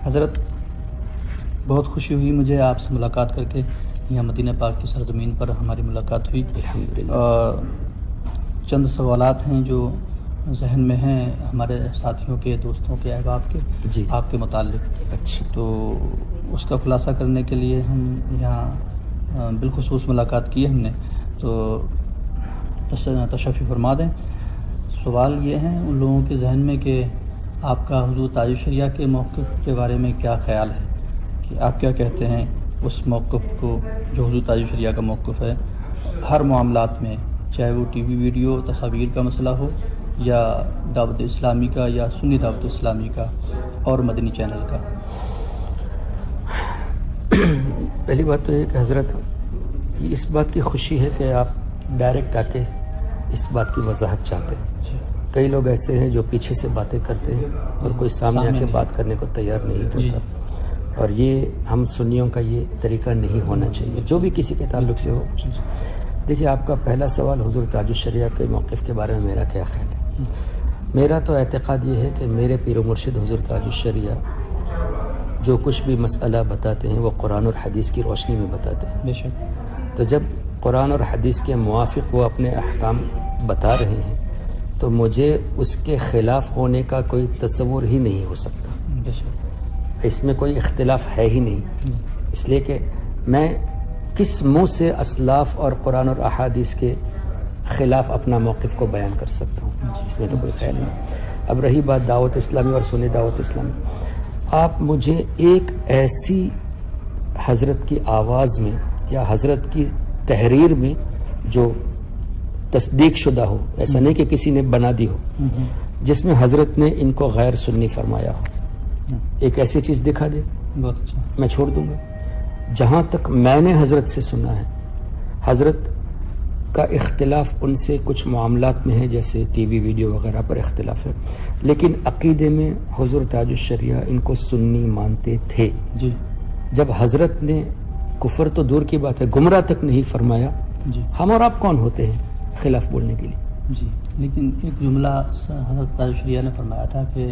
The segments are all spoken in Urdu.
حضرت بہت خوشی ہوئی مجھے آپ سے ملاقات کر کے. یہاں مدینہ پاک کی سرزمین پر ہماری ملاقات ہوئی. الحمدللہ. چند سوالات ہیں جو ذہن میں ہیں ہمارے ساتھیوں کے، دوستوں کے، احباب کے، جی آپ کے متعلق. اچھا. تو اس کا خلاصہ کرنے کے لیے ہم یہاں بالخصوص ملاقات کی ہم نے. تو تشریف فرما دیں. سوال یہ ہیں ان لوگوں کے ذہن میں کہ آپ کا حضور تاج الشریعہ کے موقف کے بارے میں کیا خیال ہے، کہ آپ کیا کہتے ہیں اس موقف کو جو حضور تاج الشریعہ کا موقف ہے ہر معاملات میں، چاہے وہ ٹی وی ویڈیو تصاویر کا مسئلہ ہو یا دعوت اسلامی کا یا سنی دعوت اسلامی کا اور مدنی چینل کا. پہلی بات تو یہ کہ حضرت اس بات کی خوشی ہے کہ آپ ڈائریکٹ آ کے اس بات کی وضاحت چاہتے ہیں. کئی لوگ ایسے ہیں جو پیچھے سے باتیں کرتے ہیں اور کوئی سامنے آ کے بات کرنے کو تیار نہیں ہوتا. اور یہ ہم سنیوں کا یہ طریقہ نہیں ہونا چاہیے جو بھی کسی کے تعلق سے ہو. دیکھیے آپ کا پہلا سوال حضور تاج الشریعہ کے موقف کے بارے میں میرا کیا خیال ہے. میرا تو اعتقاد یہ ہے کہ میرے پیر و مرشد حضور تاج الشریعہ جو کچھ بھی مسئلہ بتاتے ہیں وہ قرآن اور حدیث کی روشنی میں بتاتے ہیں. بے شک. تو جب قرآن اور حدیث کے موافق وہ اپنے احکام بتا رہے ہیں تو مجھے اس کے خلاف ہونے کا کوئی تصور ہی نہیں ہو سکتا. بے شک. اس میں کوئی اختلاف ہے ہی نہیں. اس لیے کہ میں کس منہ سے اسلاف اور قرآن اور احادیث کے خلاف اپنا موقف کو بیان کر سکتا ہوں. اس میں تو کوئی خیال نہیں. اب رہی بات دعوت اسلامی اور سنی دعوت اسلامی، آپ مجھے ایک ایسی حضرت کی آواز میں یا حضرت کی تحریر میں جو تصدیق شدہ ہو، ایسا نہیں کہ کسی نے بنا دی ہو، جس میں حضرت نے ان کو غیر سنی فرمایا ہو، ایک ایسی چیز دکھا دے. بہت اچھا. میں چھوڑ دوں گا. جہاں تک میں نے حضرت سے سنا ہے، حضرت کا اختلاف ان سے کچھ معاملات میں ہے، جیسے ٹی وی ویڈیو وغیرہ پر اختلاف ہے، لیکن عقیدے میں حضور تاج الشریعہ ان کو سنی مانتے تھے. جی. جب حضرت نے کفر تو دور کی بات ہے گمراہ تک نہیں فرمایا، جی. ہم اور آپ کون ہوتے ہیں خلاف بولنے کے لیے. جی. لیکن ایک جملہ حضرت تاج الشریعہ نے فرمایا تھا کہ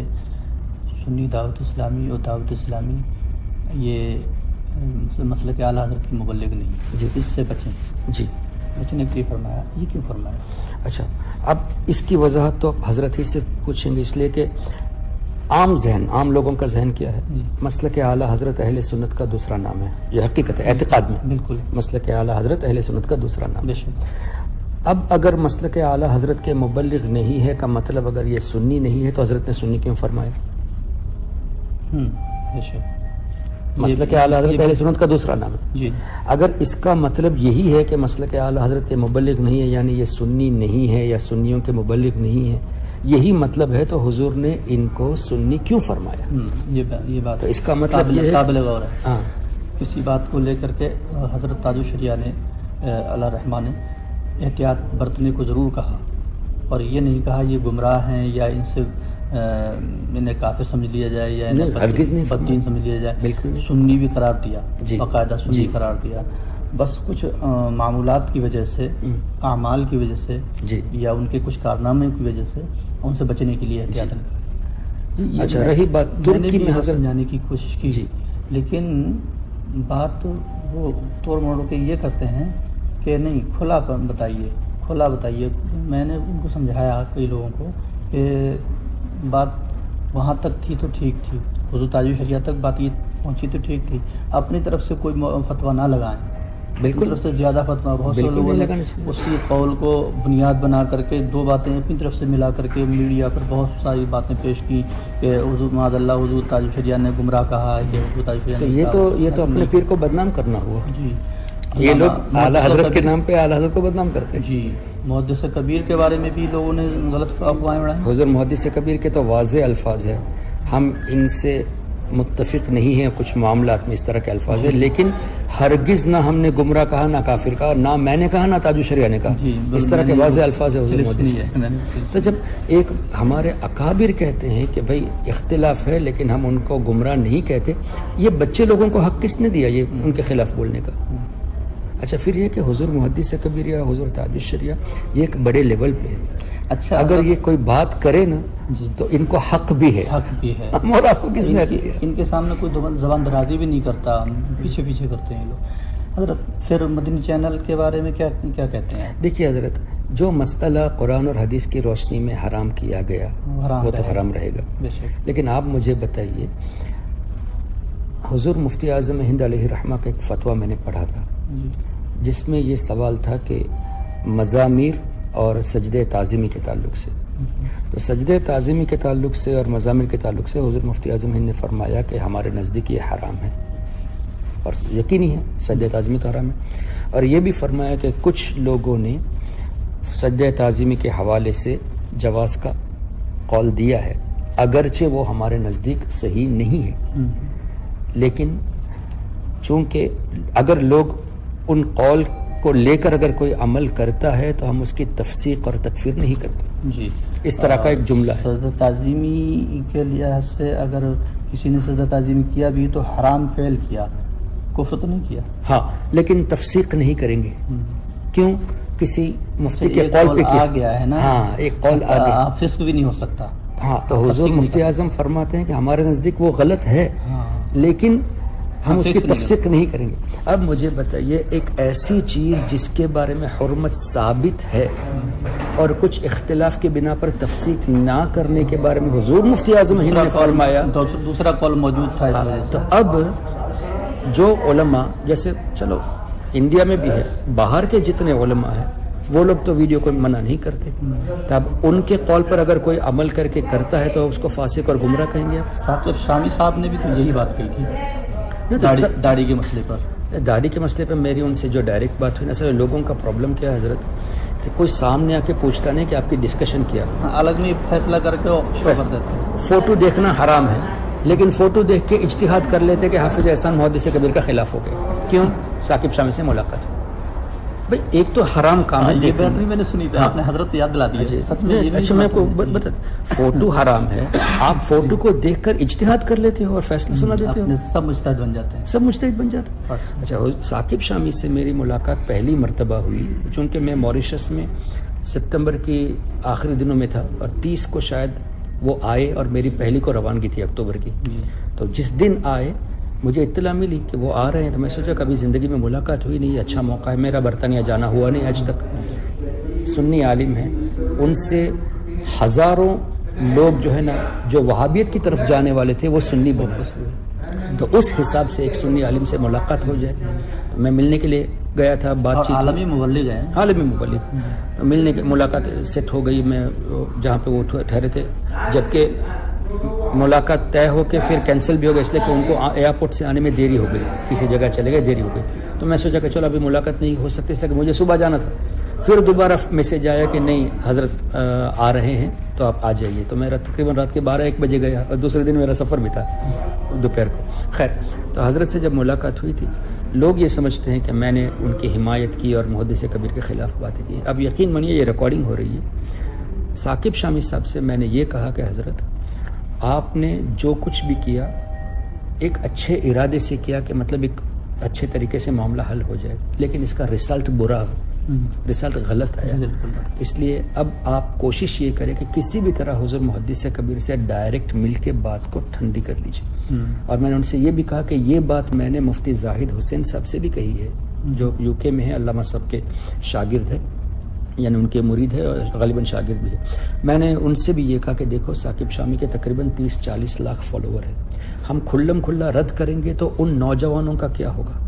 سنی دعوت اسلامی اور دعوت اسلامی یہ مسلک اعلیٰ حضرت کی مبلغ نہیں. جی. اس سے بچیں. جی. بچنے کے لیے فرمایا. یہ کیوں فرمایا؟ اچھا، اب اس کی وضاحت تو حضرت ہی سے پوچھیں گے، اس لیے کہ عام لوگوں کا ذہن کیا ہے. مسلک اعلیٰ حضرت اہل سنت کا دوسرا نام ہے. یہ حقیقت ہے اعتقاد میں. بالکل. مسلک اعلیٰ حضرت اہل سنت کا دوسرا نام بے ہے. شک. اب اگر مسلک اعلیٰ حضرت کے مبلغ نہیں ہے کا مطلب اگر یہ سنی نہیں ہے تو حضرت نے سنی کیوں فرمایا؟ بے شک. مسلک اعلیٰ حضرت اہل سنت کا دوسرا نام ہے. جی. اگر اس کا مطلب یہی ہے کہ مسلک اعلیٰ حضرت کے مبلغ نہیں ہے، یعنی یہ سنی نہیں ہے یا سنیوں کے مبلغ نہیں ہے، یہی مطلب ہے تو حضور نے ان کو سنی کیوں فرمایا؟ یہ بات تو اس کا مطلب یہ ہے قابل غور ہے. ہاں. کسی بات کو لے کر کے حضرت تاج الشریعہ نے اللہ رحمٰ نے احتیاط برتنے کو ضرور کہا، اور یہ نہیں کہا یہ گمراہ ہیں یا ان سے انہیں کافر سمجھ لیا جائے یا انہیں بددین سمجھ لیا جائے. بالکل. سنی بھی قرار دیا. جی. باقاعدہ سنی قرار دیا. بس کچھ معمولات کی وجہ سے، اعمال کی وجہ سے، جی، یا ان کے کچھ کارنامے کی وجہ سے ان سے بچنے کے لیے احتیاط کہا. جی. اچھا، رہی بات ترکی میں حضرت سمجھانے کی کوشش کی. جی. لیکن بات وہ توڑ موڑ کے یہ کرتے ہیں کہ نہیں کھلا بتائیے. میں نے ان کو سمجھایا کئی لوگوں کو کہ بات وہاں تک تھی تو ٹھیک تھی، حضور تاج الشریعہ تک بات یہ پہنچی تو ٹھیک تھی. اپنی طرف سے کوئی فتویٰ نہ لگائیں. بالکل. طرف سے زیادہ فتویٰ بہت سے لوگوں نے اسی قول کو بنیاد بنا کر کے دو باتیں اپنی طرف سے ملا کر کے میڈیا پر بہت ساری باتیں پیش کی کہ حضور معاذ اللہ حضور تاج الشریعہ نے گمراہ کہا ہے کہ حضور تاج الشریعہ نے یہ تو اپنے پیر کو بدنام کرنا ہوا. جی. یہ لوگ اعلیٰ حضرت کے نام پہ اعلیٰ حضرت کو بدنام کرتے ہیں. جی. محدث کبیر کے بارے میں بھی لوگوں نے غلط افواہیں اڑائیں. حضور محدث کبیر کے تو واضح الفاظ ہیں، ہم ان سے متفق نہیں ہیں، کچھ معاملات میں اس طرح کے الفاظ ہیں، لیکن ہرگز نہ ہم نے گمراہ کہا، نہ کافر کہا، نہ میں نے کہا، نہ تاج الشریعہ نے کہا. اس طرح کے واضح الفاظ ہیں حضور محدث. تو جب ایک ہمارے اکابر کہتے ہیں کہ بھائی اختلاف ہے لیکن ہم ان کو گمراہ نہیں کہتے، یہ بچے لوگوں کو حق کس نے دیا یہ ان کے خلاف بولنے کا؟ اچھا پھر یہ کہ حضور محدث کبیر یا حضور تاج الشریعہ یہ ایک بڑے لیول پہ ہے. اچھا اگر یہ کوئی بات کرے نا جی تو ان کو حق بھی ہے, حق بھی ہے. اور آپ کو کس نے حق دیا؟ ان کے سامنے کوئی زبان درازی بھی نہیں کرتا, پیچھے پیچھے کرتے ہیں لوگ. حضرت پھر مدنی چینل کے بارے میں کیا کہتے ہیں؟ دیکھیے حضرت, جو مسئلہ قرآن اور حدیث کی روشنی میں حرام کیا گیا وہ تو حرام رہے گا, بے شک. لیکن آپ مجھے بتائیے, حضور مفتی اعظم ہند علیہ الرحمہ کا ایک فتویٰ میں نے پڑھا تھا جی جس میں یہ سوال تھا کہ مزامیر اور سجدہ تعظیمی کے تعلق سے, تو سجدہ تعظیمی کے تعلق سے اور مزامیر کے تعلق سے حضور مفتی اعظم ہند نے فرمایا کہ ہمارے نزدیک یہ حرام ہے, اور یقینی ہے سجدہ تعظیمی تو حرام ہے. اور یہ بھی فرمایا کہ کچھ لوگوں نے سجدہ تعظیمی کے حوالے سے جواز کا قول دیا ہے, اگرچہ وہ ہمارے نزدیک صحیح نہیں ہے, لیکن چونکہ اگر لوگ ان قول کو لے کر اگر کوئی عمل کرتا ہے تو ہم اس کی تفسیق اور تکفیر نہیں کرتے. جی اس طرح کا ایک جملہ ہے. سجدہ تعظیمی کے لحاظ سے اگر کسی نے سجدہ تعظیمی کیا بھی تو حرام فعل کیا, کفر تو نہیں کیا. ہاں لیکن تفسیق نہیں کریں گے. کیوں؟ کسی مفتی کے ایک قول قول پہ کیا آ گیا ہے نا, ہاں ایک قول آ گیا, فسق بھی نہیں ہو سکتا. ہاں تو حضور مفتی اعظم فرماتے ہیں کہ ہمارے نزدیک وہ غلط ہے, لیکن ہم اس کی تفسیق نہیں کریں گے. اب مجھے بتائیے, ایک ایسی چیز جس کے بارے میں حرمت ثابت ہے اور کچھ اختلاف کی بنا پر تفسیق نہ کرنے کے بارے میں حضور مفتی اعظم ہند نے فرمایا, دوسرا قول موجود تھا اس وجہ سے. تو اب جو علماء, جیسے چلو انڈیا میں بھی ہے, باہر کے جتنے علماء ہیں وہ لوگ تو ویڈیو کو منع نہیں کرتے, تو اب ان کے قول پر اگر کوئی عمل کر کے کرتا ہے تو اس کو فاسق اور گمراہ کہیں گے. ثاقب شامی صاحب نے بھی تو یہی بات کہی تھی داڑھی کے مسئلے پر. داڑھی کے مسئلے پہ میری ان سے جو ڈائریکٹ بات ہوئی نا, اصل لوگوں کا پرابلم کیا ہے حضرت, کہ کوئی سامنے آ کے پوچھتا نہیں کہ آپ کی ڈسکشن کیا, الگ میں فیصلہ کر کے شو کر دیتے. فوٹو دیکھنا حرام ہے, لیکن فوٹو دیکھ کے اجتہاد کر لیتے کہ حافظ احسان محدث کبیر کا خلاف ہو گئے. کیوں؟ ثاقب شامی سے ملاقات. بھئی ایک تو حرام کام ہے. یہ بات بھی میں نے سنی تھی, آپ نے حضرت یاد دلا دی. سچ میں اچھا میں آپ کو بتا, فوٹو حرام ہے, آپ فوٹو کو دیکھ کر اجتہاد کر لیتے ہو اور فیصلہ سنا دیتے ہو, سب مجتہد بن جاتے ہیں. سب مجتہد بن جاتے ہیں. اچھا ثاقب شامی سے میری ملاقات پہلی مرتبہ ہوئی چونکہ میں موریشس میں ستمبر کی آخری دنوں میں تھا, اور 30 کو شاید وہ آئے اور میری پہلی کو روانگی تھی اکتوبر کی. تو جس دن آئے مجھے اطلاع ملی کہ وہ آ رہے ہیں, تو میں سوچا کبھی زندگی میں ملاقات ہوئی نہیں, اچھا موقع ہے. میرا برطانیہ جانا ہوا نہیں آج تک. سنی عالم ہیں, ان سے ہزاروں لوگ جو ہے نا جو وہابیت کی طرف جانے والے تھے وہ سنی بنے, تو اس حساب سے ایک سنی عالم سے ملاقات ہو جائے. تو میں ملنے کے لیے گیا تھا, بات چیت, عالمی مبلغ ہیں, عالمی مبلغ. تو ملنے کے ملاقات سیٹ ہو گئی, میں جہاں پہ وہ ٹھہرے تھے, جبکہ ملاقات طے ہو کے پھر کینسل بھی ہو گیا اس لیے کہ ان کو ایئرپورٹ سے آنے میں دیری ہو گئی, کسی جگہ چلے گئے, دیری ہو گئی. تو میں سوچا کہ چلو ابھی ملاقات نہیں ہو سکتی, اس لیے کہ مجھے صبح جانا تھا. پھر دوبارہ میسج آیا کہ نہیں حضرت آ رہے ہیں تو آپ آ جائیے. تو میرا تقریباً رات کے 12-1 بجے گیا, اور دوسرے دن میرا سفر بھی تھا دوپہر کو. خیر, تو حضرت سے جب ملاقات ہوئی تھی, لوگ یہ سمجھتے ہیں کہ میں نے ان کی حمایت کی اور محدث کبیر کے خلاف باتیں کی. اب یقین مانیے یہ ریکارڈنگ ہو رہی ہے. ثاقب شامی صاحب سے میں نے یہ کہا کہ حضرت آپ نے جو کچھ بھی کیا ایک اچھے ارادے سے کیا کہ مطلب ایک اچھے طریقے سے معاملہ حل ہو جائے, لیکن اس کا رزلٹ برا ہو, رزلٹ غلط آیا. اس لیے اب آپ کوشش یہ کریں کہ کسی بھی طرح حضور محدث کبیر سے ڈائریکٹ مل کے بات کو ٹھنڈی کر لیجیے. اور میں نے ان سے یہ بھی کہا کہ یہ بات میں نے مفتی زاہد حسین صاحب سے بھی کہی ہے, جو UK میں ہے, علامہ صاحب کے شاگرد ہے, یعنی ان کے مرید ہے اور غالباً شاگرد بھی ہے. میں نے ان سے بھی یہ کہا کہ دیکھو ثاقب شامی کے تقریباً 30-40 لاکھ فالوور ہیں, ہم کھلم کھلا رد کریں گے تو ان نوجوانوں کا کیا ہوگا؟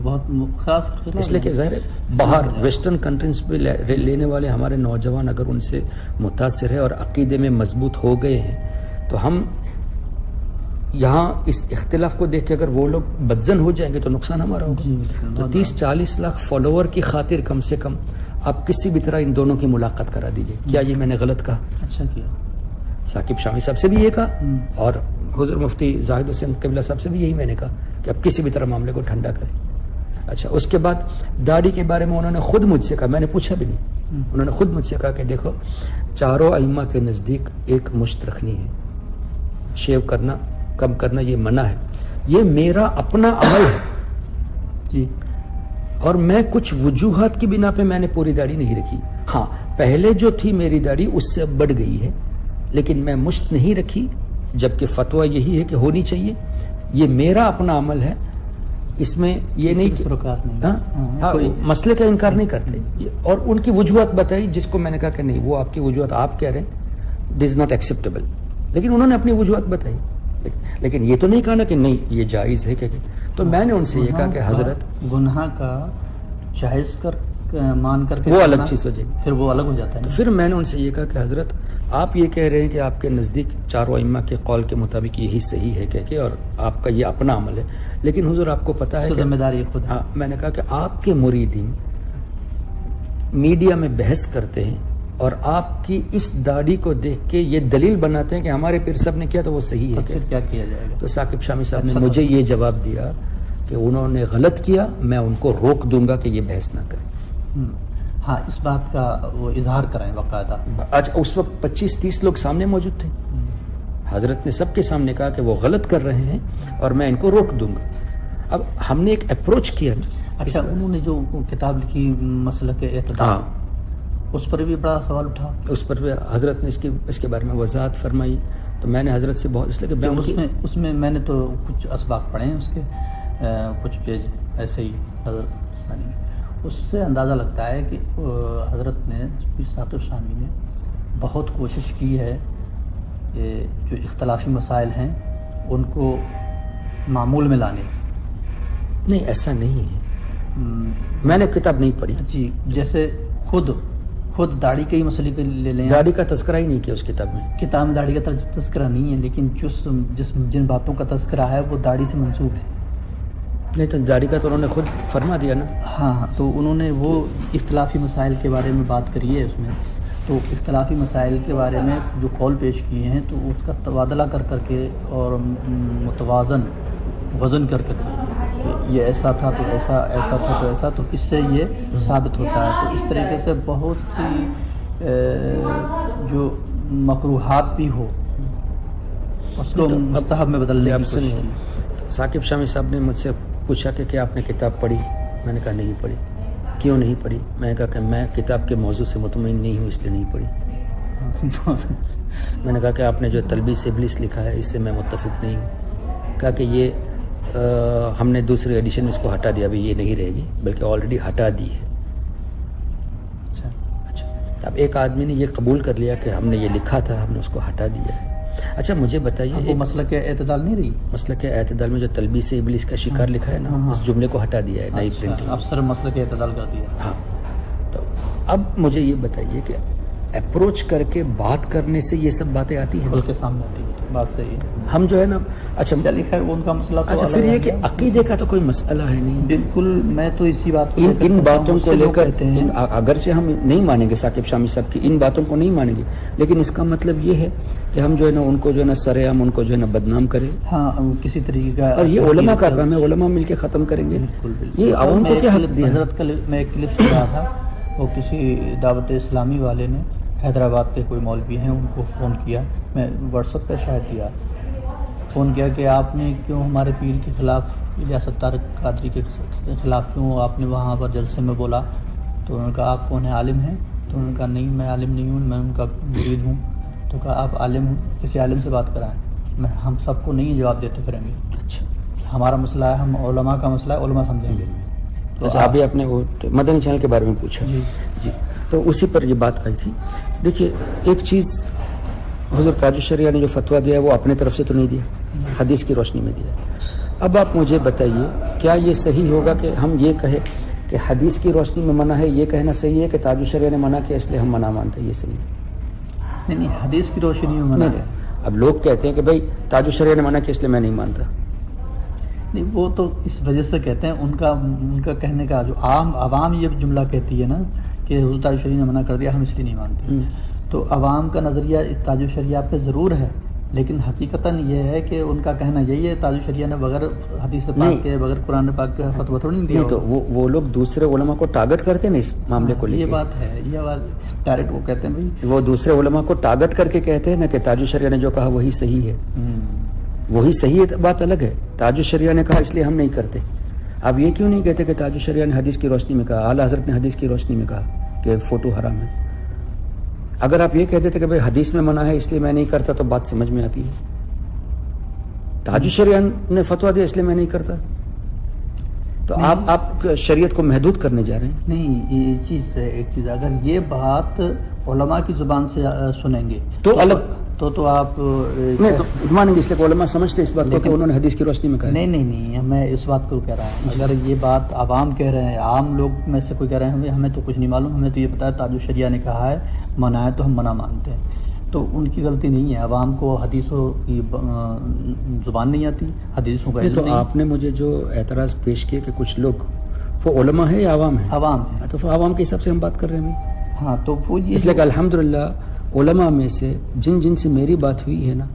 بہت خاص. اس لیے کہ ظاہر ہے باہر ویسٹرن کنٹریز پہ لینے والے ہمارے نوجوان اگر ان سے متاثر ہے اور عقیدے میں مضبوط ہو گئے ہیں, تو ہم یہاں اس اختلاف کو دیکھ کے اگر وہ لوگ بدزن ہو جائیں گے تو نقصان ہمارا ہوگا. تو 30-40 لاکھ فالوور کی خاطر کم سے کم آپ کسی بھی طرح ان دونوں کی ملاقات کرا دیجئے. کیا یہ میں نے غلط کہا؟ اچھا کیا. ثاقب شامی صاحب سے بھی یہ کہا, اور حضور مفتی زاہد حسین قبلہ صاحب سے بھی یہی میں نے کہا کہ آپ کسی بھی طرح معاملے کو ٹھنڈا کریں. اچھا, اس کے بعد داڑھی کے بارے میں انہوں نے خود مجھ سے کہا, میں نے پوچھا بھی نہیں, انہوں نے خود مجھ سے کہا کہ دیکھو چاروں ائمہ کے نزدیک ایک مشت رکھنی ہے, شیو کرنا کم کرنا یہ منع ہے, یہ میرا اپنا عمل ہے. جی, اور میں کچھ وجوہات کی بنا پہ میں نے پوری داڑھی نہیں رکھی. ہاں پہلے جو تھی میری داڑھی اس سے اب بڑھ گئی ہے، لیکن میں مشت نہیں رکھی، جبکہ فتویٰ یہی ہے کہ ہونی چاہیے. یہ میرا اپنا عمل ہے، اس میں یہ نہیں ہاں مسئلے کا انکار نہیں کرتے. اور ان کی وجوہات بتائی جس کو میں نے کہا کہ نہیں وہ آپ کی وجوہات آپ کہہ رہے ہیں دس از ناٹ ایکسیپٹیبل، لیکن انہوں نے اپنی وجوہات بتائی. لیکن یہ تو نہیں کہا نا کہ نہیں یہ جائز ہے کہ تو میں نے ان سے یہ کہا کہ حضرت گناہ کا جائز کر مان کر کے وہ الگ چیز ہو جائے گی، پھر وہ الگ ہو جاتا ہے. تو پھر میں نے ان سے یہ کہا کہ حضرت آپ یہ کہہ رہے ہیں کہ آپ کے نزدیک چاروں ائمہ کے قول کے مطابق یہی صحیح ہے کہہ کے، اور آپ کا یہ اپنا عمل ہے، لیکن حضور آپ کو پتہ ہے کہ ذمہ داری خود ہے. ہاں میں نے کہا کہ آپ کے مریدین میڈیا میں بحث کرتے ہیں اور آپ کی اس داڑھی کو دیکھ کے یہ دلیل بناتے ہیں کہ ہمارے پیر صاحب نے کیا تو وہ صحیح ہے. پھر کیا کیا جائے گا؟ تو ثاقب شامی صاحب نے مجھے یہ جواب دیا کہ انہوں نے غلط کیا، میں ان کو روک دوں گا کہ یہ بحث نہ کریں. ہاں اس بات کا وہ اظہار کریں باقاعدہ. آج اس وقت 25-30 لوگ سامنے موجود تھے، حضرت نے سب کے سامنے کہا کہ وہ غلط کر رہے ہیں اور میں ان کو روک دوں گا. اب ہم نے ایک اپروچ کیا. اچھا انہوں نے جو کتاب لکھی مسلک اعتدال، اس پر بھی بڑا سوال اٹھا. اس پر بھی حضرت نے اس کے بارے میں وضاحت فرمائی. تو میں نے حضرت سے بہت اس میں میں نے تو کچھ اسباق پڑھے ہیں اس کے، کچھ پیج ایسے ہی حضرت ثانی، اس سے اندازہ لگتا ہے کہ حضرت نے ثاقب شامی نے بہت کوشش کی ہے کہ جو اختلافی مسائل ہیں ان کو معمول میں لانے کی. نہیں ایسا نہیں ہے، میں نے کتاب نہیں پڑھی. جی جیسے خود داڑھی کے ہی مسئلے کو لے لیں، داڑھی کا تذکرہ ہی نہیں کیا اس کتاب میں. کتاب میں داڑھی کا تذکرہ نہیں ہے، لیکن جن باتوں کا تذکرہ ہے وہ داڑھی سے منسوب ہے. نہیں تو داڑھی کا تو انہوں نے خود فرما دیا نا. ہاں تو انہوں نے وہ اختلافی مسائل کے بارے میں بات کری ہے اس میں. تو اختلافی مسائل کے بارے میں جو قول پیش کیے ہیں تو اس کا تبادلہ کر کے اور متوازن وزن کر یہ ایسا تھا تو ایسا تھا تو ایسا، تو اس سے یہ ثابت ہوتا ہے. تو اس طریقے سے بہت سی جو مکروہات بھی ہو اس کو مستحب میں بدلنے کی کوشش کی. ثاقب شامی صاحب نے مجھ سے پوچھا کہ کیا آپ نے کتاب پڑھی؟ میں نے کہا نہیں پڑھی. کیوں نہیں پڑھی؟ میں نے کہا کہ میں کتاب کے موضوع سے مطمئن نہیں ہوں اس لیے نہیں پڑھی. میں نے کہا کہ آپ نے جو تلبیس ابلیس لکھا ہے اس سے میں متفق نہیں ہوں. کہا کہ یہ ہم نے دوسری ایڈیشن میں اس کو ہٹا دیا، ابھی یہ نہیں رہے گی بلکہ آلریڈی ہٹا دی ہے. اچھا اب ایک آدمی نے یہ قبول کر لیا کہ ہم نے یہ لکھا تھا، ہم نے اس کو ہٹا دیا ہے. اچھا مجھے بتائیے وہ مسلک اعتدال نہیں رہی؟ مسلک اعتدال میں جو تلبیس ابلیس کا شکار لکھا ہے نا اس جملے کو ہٹا دیا ہے، نئی پرنٹنگ. افسر مسلک اعتدال کر دیا. ہاں تو اب مجھے یہ بتائیے کہ اپروچ کر کے بات کرنے سے یہ سب باتیں آتی ہیں؟ بلکہ سامنے آتی ہے. بات صحیح ہے. ہم جو ہے نا اچھا چلیے خیر ان کا مسئلہ تو اچھا پھر یہ کہ عقیدے کا تو کوئی مسئلہ ہے نہیں. بالکل میں تو اسی بات ان باتوں کو لے کر اگرچہ ہم نہیں مانیں گے ثاقب شامی صاحب کی ان باتوں کو نہیں مانیں گے، لیکن اس کا مطلب یہ ہے کہ ہم جو ہے نا ان کو جو ہے نا سر عام ان کو جو ہے نا بدنام کریں. ہاں کسی طریقے کا، اور یہ علماء کا کام ہے، علماء مل کے ختم کریں گے. یہ عوام کو کیا حق دیا؟ حضرت کل میں ایک کلپ سن رہا تھا، وہ کسی دعوت اسلامی والے نے حیدرآباد کے کوئی مولوی ہیں ان کو فون کیا، میں واٹس ایپ پہ شاید دیا، فون کیا کہ آپ نے کیوں ہمارے پیر کے خلاف الیاس ستار قادری کے خلاف کیوں آپ نے وہاں پر جلسے میں بولا؟ تو انہوں نے کہا آپ کون ہیں، عالم ہیں؟ تو انہوں نے کہا نہیں میں عالم نہیں ہوں، میں ان کا مرید ہوں. تو کہا آپ عالم کسی عالم سے بات کرائیں، ہم سب کو نہیں جواب دیتے پھریں گے. اچھا ہمارا مسئلہ ہے، ہم علماء کا مسئلہ ہے، علماء سمجھیں گے. تو ابھی آپ نے وہ مدنی چینل کے بارے میں پوچھا. جی تو اسی پر یہ بات آئی تھی. دیکھیے ایک چیز حضور تاج الشریعہ نے جو فتویٰ دیا ہے وہ اپنے طرف سے تو نہیں دیا، حدیث کی روشنی میں دیا. اب آپ مجھے بتائیے کیا یہ صحیح ہوگا کہ ہم یہ کہیں کہ حدیث کی روشنی میں منع ہے، یہ کہنا صحیح ہے کہ تاج الشریعہ نے منع کیا اس لیے ہم منع مانتے ہیں، یہ صحیح ہے؟ نہیں حدیث کی روشنی میں منع ہے. اب لوگ کہتے ہیں کہ بھائی تاج الشریعہ نے منع کیا اس لیے میں نہیں مانتا. نہیں وہ تو اس وجہ سے کہتے ہیں، ان کا کہنے کا جو عوام یہ جملہ کہتی ہے نا کہ حضور تاج الشریعہ نے منع کر دیا ہم اس لیے نہیں مانتے. تو عوام کا نظریہ تاج الشریعہ پہ ضرور ہے، لیکن حقیقتاً یہ ہے کہ ان کا کہنا یہی ہے تاج الشریعہ نے بغیر حدیث پاک کے بغیر قرآن پاک کے فتویٰ تھوڑی نہیں دیا. تو وہ لوگ دوسرے علماء کو ٹارگٹ کرتے ہیں نا اس معاملے کو لے کے. یہ بات ہے، یہ بات ڈائریکٹ وہ کہتے ہیں بھائی وہ دوسرے علماء کو ٹارگٹ کر کے کہتے ہیں نا کہ تاج الشریعہ نے جو کہا وہی صحیح ہے. وہی صحیح ہے بات الگ ہے، تاج الشریعہ نے کہا اس لیے ہم نہیں کرتے. آپ یہ کیوں نہیں کہتے کہ تاج الشریعہ نے حدیث کی روشنی میں کہا, اعلیٰ حضرت نے حدیث کی روشنی میں کہا کہ فوٹو حرام ہے؟ اگر آپ یہ کہہ دیتے کہ بھائی حدیث میں منع ہے اس لیے میں نہیں کرتا تو بات سمجھ میں آتی ہے. تاج الشریعہ نے فتویٰ دیا اس لیے میں نہیں کرتا, تو آپ شریعت کو محدود کرنے جا رہے ہیں. نہیں, یہ چیز ہے, ایک چیز, اگر یہ بات علماء کی زبان سے سنیں گے تو الگ تو آپ نہیں تو مانیں گے, اس لیے علماء سمجھتے اس بات کو کہ انہوں نے حدیث کی روشنی میں کہا. نہیں, میں اس بات کو کہہ رہا ہوں, اگر یہ بات عوام کہہ رہے ہیں, عام لوگ میں سے کوئی کہہ رہے ہیں ہمیں تو کچھ نہیں معلوم, ہمیں تو یہ پتا ہے تاج الشریعہ نے کہا ہے, منع ہے تو ہم منع مانتے ہیں, تو ان کی غلطی نہیں ہے. عوام کو حدیثوں کی زبان نہیں آتی, حدیثوں کا علم تو نہیں. آپ نے مجھے جو اعتراض پیش کیا کہ کچھ لوگ, وہ علماء ہے یا عوام ہے؟ عوام ہے. تو عوام کے حساب سے ہم بات کر رہے ہیں. ہاں, تو وہ اس لیے کہ الحمدللہ علماء میں سے جن سے میری بات ہوئی ہے نا,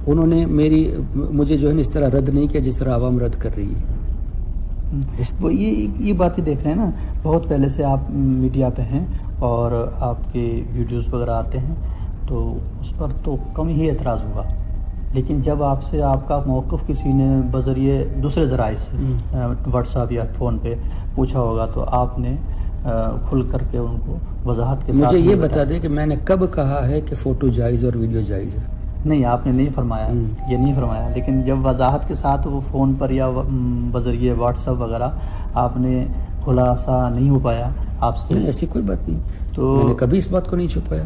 انہوں نے مجھے جو ہے اس طرح رد نہیں کیا جس طرح عوام رد کر رہی ہے. وہ یہ باتیں دیکھ رہے ہیں نا, بہت پہلے سے آپ میڈیا پہ ہیں اور آپ کے ویڈیوز وغیرہ آتے ہیں, تو اس پر تو کم ہی اعتراض ہوگا. لیکن جب آپ سے آپ کا موقف کسی نے بذریعے دوسرے ذرائع سے واٹس ایپ یا فون پہ پوچھا ہوگا, تو آپ نے کھل کر کے ان کو وضاحت کے ساتھ. مجھے یہ بتا دیں کہ میں نے کب کہا ہے کہ فوٹو جائز اور ویڈیو جائز ہے؟ نہیں, آپ نے نہیں فرمایا, یہ نہیں فرمایا. لیکن جب وضاحت کے ساتھ وہ فون پر یا بذریعے واٹس ایپ وغیرہ آپ نے خلاصہ نہیں ہو پایا آپ سے, ایسی کوئی بات نہیں, تو میں نے کبھی اس بات کو نہیں چھپایا.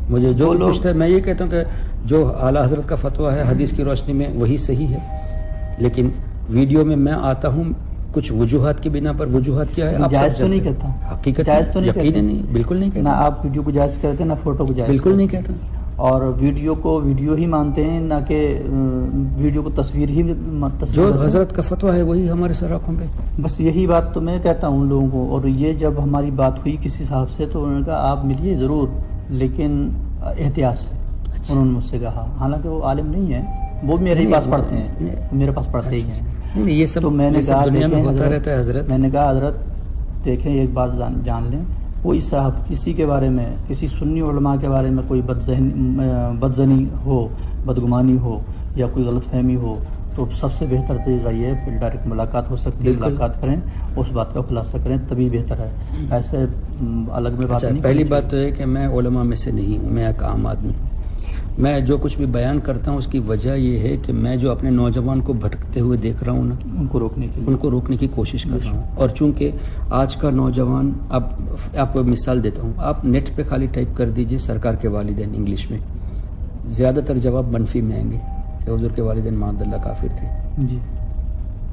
مجھے جو پوچھتا ہے میں یہ کہتا ہوں کہ جو اعلیٰ حضرت کا فتویٰ ہے حدیث کی روشنی میں وہی صحیح ہے. لیکن ویڈیو میں میں آتا ہوں کچھ وجوہات کی بنا پر. وجوہات کیا ہے؟ جائز تو نہیں کہتا, حقیقت جائز تو نہیں کہتا, نہیں, بالکل نہیں کہتا. نہ آپ ویڈیو کو جائز کرتے نہ فوٹو کو جائز, بالکل نہیں کہتا. اور ویڈیو کو ویڈیو ہی مانتے ہیں, نہ کہ ویڈیو کو تصویر ہی جو حضرت کا فتویٰ ہے وہی ہمارے سر آنکھوں پہ. بس یہی بات تو میں کہتا ہوں ان لوگوں کو. اور یہ جب ہماری بات ہوئی کسی صاحب سے تو انہوں نے کہا آپ ملیے ضرور, لیکن احتیاط سے. انہوں نے مجھ سے کہا, حالانکہ وہ عالم نہیں ہے, وہ میرے ہی پاس پڑھتے ہیں, میرے پاس پڑھتے ہی ہیں. نہیں, یہ سب تو میں نے کہا دنیا میں ہوتا حضرت, رہتا ہے حضرت. میں نے کہا حضرت دیکھیں ایک بات جان لیں, کوئی صاحب کسی کے بارے میں, کسی سنی علماء کے بارے میں کوئی بدظنی ہو, بدگمانی ہو یا کوئی غلط فہمی ہو, تو سب سے بہتر طریقہ یہ ہے پھر ڈائریکٹ ملاقات ہو سکتی ہے, ملاقات کریں, اس بات کا خلاصہ کریں, تبھی بہتر ہے. ایسے الگ میں بات نہیں. پہلی بات تو ہے کہ میں علماء میں سے نہیں ہوں, میں ایک عام آدمی ہوں. میں جو کچھ بھی بیان کرتا ہوں اس کی وجہ یہ ہے کہ میں جو اپنے نوجوان کو بھٹکتے ہوئے دیکھ رہا ہوں نا, ان کو روکنے کی کوشش کر رہا ہوں. اور چونکہ آج کا نوجوان, اب آپ کو مثال دیتا ہوں, آپ نیٹ پہ خالی ٹائپ کر دیجئے سرکار کے والدین انگلش میں, زیادہ تر جواب منفی میں آئیں گے کہ حضور کے والدین معاذ اللہ کافر تھے. جی,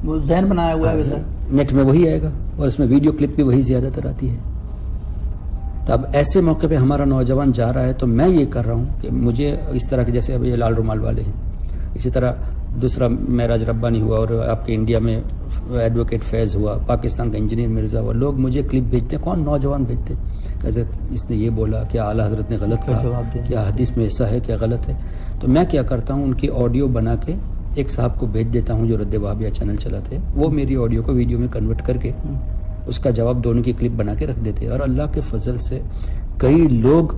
وہ ذہن بنایا ہوا ہے, نیٹ میں وہی آئے گا, اور اس میں ویڈیو کلپ بھی وہی زیادہ تر آتی ہے. تو اب ایسے موقع پہ ہمارا نوجوان جا رہا ہے, تو میں یہ کر رہا ہوں کہ مجھے اس طرح کے, جیسے اب یہ لال رومال والے ہیں, اسی طرح دوسرا معراج ربانی ہوا, اور آپ کے انڈیا میں ایڈوکیٹ فیض ہوا, پاکستان کا انجینئر مرزا ہوا, لوگ مجھے کلپ بھیجتے ہیں. کون نوجوان بھیجتے ہیں, حضرت اس نے یہ بولا, کیا اعلیٰ حضرت نے غلط کہا, کیا حدیث میں ایسا ہے, کیا غلط ہے. تو میں کیا کرتا ہوں, ان کی آڈیو بنا کے ایک صاحب کو بھیج دیتا ہوں جو رد وہابیہ چینل چلاتے ہیں, وہ میری آڈیو کو ویڈیو میں کنورٹ کر کے اس کا جواب دونوں کی کلپ بنا کے رکھ دیتے ہیں. اور اللہ کے فضل سے کئی لوگ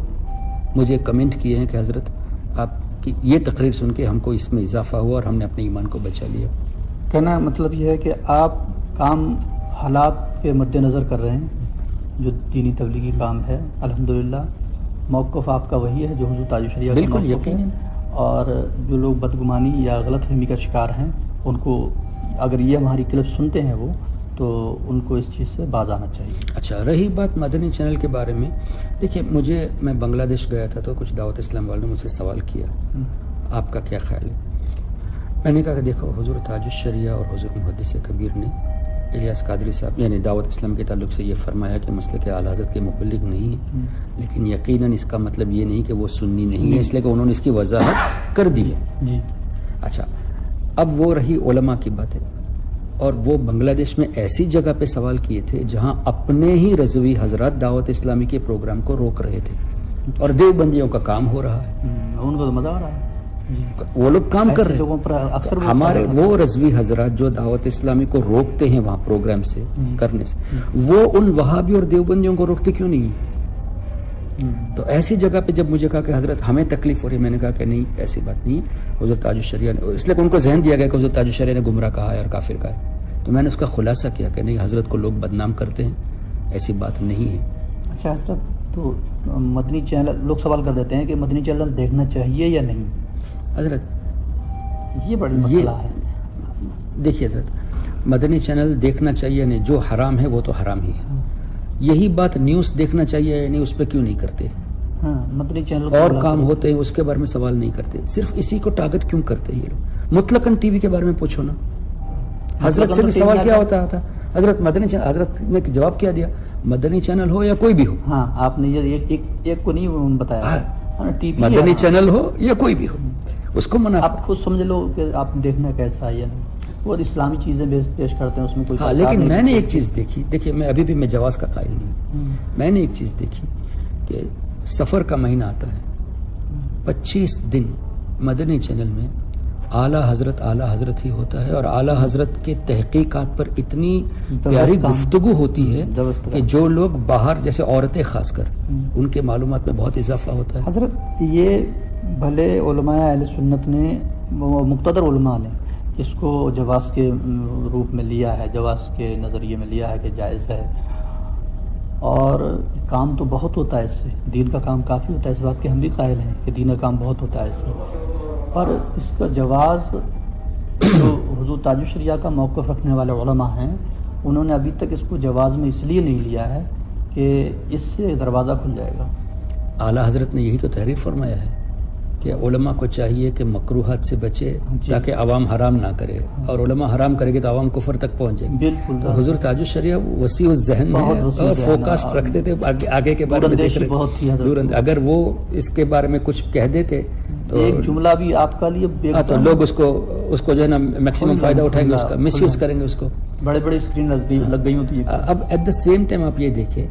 مجھے کمنٹ کیے ہیں کہ حضرت آپ کی یہ تقریر سن کے ہم کو اس میں اضافہ ہوا اور ہم نے اپنے ایمان کو بچا لیا. کہنا مطلب یہ ہے کہ آپ کام حالات کے مد نظر کر رہے ہیں, جو دینی تبلیغی کام ہے. الحمدللہ موقف آپ کا وہی ہے جو حضور تاج الشریعہ کا موقف ہے. اور جو لوگ بدگمانی یا غلط فہمی کا شکار ہیں, ان کو اگر یہ ہماری کلپ سنتے ہیں وہ, تو ان کو اس چیز سے باز آنا چاہیے. اچھا, رہی بات مدنی چینل کے بارے میں, دیکھیے میں بنگلہ دیش گیا تھا تو کچھ دعوت اسلام والوں نے مجھ سے سوال کیا, آپ کا کیا خیال ہے. میں نے کہا کہ دیکھو, حضور تاج الشریعہ اور حضور محدث کبیر نے الیاس قادری صاحب یعنی دعوت اسلام کے تعلق سے یہ فرمایا کہ مسلک اعلیٰ حضرت کے مبلغ نہیں ہیں, لیکن یقیناً اس کا مطلب یہ نہیں کہ وہ سنی نہیں ہے, اس لیے کہ انہوں نے اس کی وضاحت کر دی ہے. جی اچھا, اب وہ رہی علماء کی بات ہے, اور وہ بنگلہ دیش میں ایسی جگہ پہ سوال کیے تھے جہاں اپنے ہی رضوی حضرات دعوت اسلامی کے پروگرام کو روک رہے تھے, اور دیوبندیوں کا کام ہو رہا ہے, ان کو تو مزہ آ رہا ہے. وہ لوگ کام کر رہے ہیں. ہمارے وہ رضوی حضرات جو دعوت اسلامی کو روکتے ہیں وہاں پروگرام سے کرنے سے, وہ ان وہابی اور دیوبندیوں کو روکتے کیوں نہیں ہیں؟ تو ایسی جگہ پہ جب مجھے کہا کہ حضرت ہمیں تکلیف ہو رہی ہے, میں نے کہا کہ نہیں, ایسی بات نہیں. حضرت تاج الشریعہ نے, اس لیے ان کو ذہن دیا گیا کہ حضرت تاج الشریعہ نے گمراہ کہا ہے اور کافر کہا ہے. تو میں نے اس کا خلاصہ کیا کہ نہیں، حضرت کو لوگ بدنام کرتے ہیں، ایسی بات نہیں ہے. اچھا حضرت، تو مدنی چینل لوگ سوال کر دیتے ہیں کہ مدنی چینل دیکھنا چاہیے یا نہیں؟ حضرت یہ بڑی مسئلہ ہے. دیکھیے حضرت، مدنی چینل دیکھنا چاہیے نہیں، جو حرام ہے وہ تو حرام ہی ہے. یہی بات نیوز دیکھنا چاہیے یا نہیں، اس پہ کیوں نہیں کرتے؟ ہاں، مدنی چینل اور کام ہوتے ہیں اس کے بارے میں سوال نہیں کرتے، صرف اسی کو ٹارگٹ کیوں کرتے ہیں یہ لوگ؟ مطلقاً ٹی وی کے بارے میں پوچھو نا. حضرت سے بھی سوال کیا ہوتا تھا، حضرت مدنی چینل، حضرت نے جواب کیا دیا، مدنی چینل ہو یا کوئی بھی ہو. ہاں، آپ نے یہ ایک کو نہیں بتایا، ٹی وی مدنی چینل ہو یا کوئی بھی ہو، اس کو منع. آپ خود سمجھ لو کہ آپ دیکھنا کیسا ہے یا نہیں. وہ اسلامی چیزیں پیش کرتے ہیں، اس میں کوئی. ہاں، لیکن میں نے ایک چیز دیکھی، دیکھیے میں ابھی بھی میں جواز کا قائل نہیں ہوں. میں نے ایک چیز دیکھی کہ سفر کا مہینہ آتا ہے، 25 دن مدنی چینل میں اعلیٰ حضرت ہی ہوتا ہے، اور اعلیٰ حضرت کے تحقیقات پر اتنی پیاری گفتگو ہوتی ہے کہ جو لوگ باہر، جیسے عورتیں خاص کر، ان کے معلومات میں بہت اضافہ ہوتا ہے. حضرت یہ بھلے علماء اہل سنت نے، مقتدر علماء نے اس کو جواز کے روپ میں لیا ہے، جواز کے نظریے میں لیا ہے کہ جائز ہے، اور کام تو بہت ہوتا ہے اس سے، دین کا کام کافی ہوتا ہے، اس بات کے ہم بھی قائل ہیں کہ دین کا کام بہت ہوتا ہے اس سے. پر اس کا جواز جو حضور تاج الشریعہ کا موقف رکھنے والے علماء ہیں، انہوں نے ابھی تک اس کو جواز میں اس لیے نہیں لیا ہے کہ اس سے دروازہ کھل جائے گا. اعلیٰ حضرت نے یہی تو تحریر فرمایا ہے کہ علماء کو چاہیے کہ مکروہات سے بچے تاکہ عوام حرام نہ کرے، اور علماء حرام کرے گے تو عوام کفر تک پہنچ جائے گے. بالکل. تو حضور تاج الشریعہ وسیع الذہن میں اور فوکسڈ رکھتے تھے، آگے کے بارے میں دیکھ رہے. اگر وہ اس کے بارے میں کچھ کہہ دیتے تو ایک جملہ بھی آپ کا لیے تو لوگ اس کو جو ہے نا میکسیمم فائدہ اٹھائیں گے، اس کا مس یوز کریں گے اس کو. بڑے بڑے اسکرین لگ گئی ہوتی ہے. اب ایٹ دا سیم ٹائم آپ یہ دیکھیں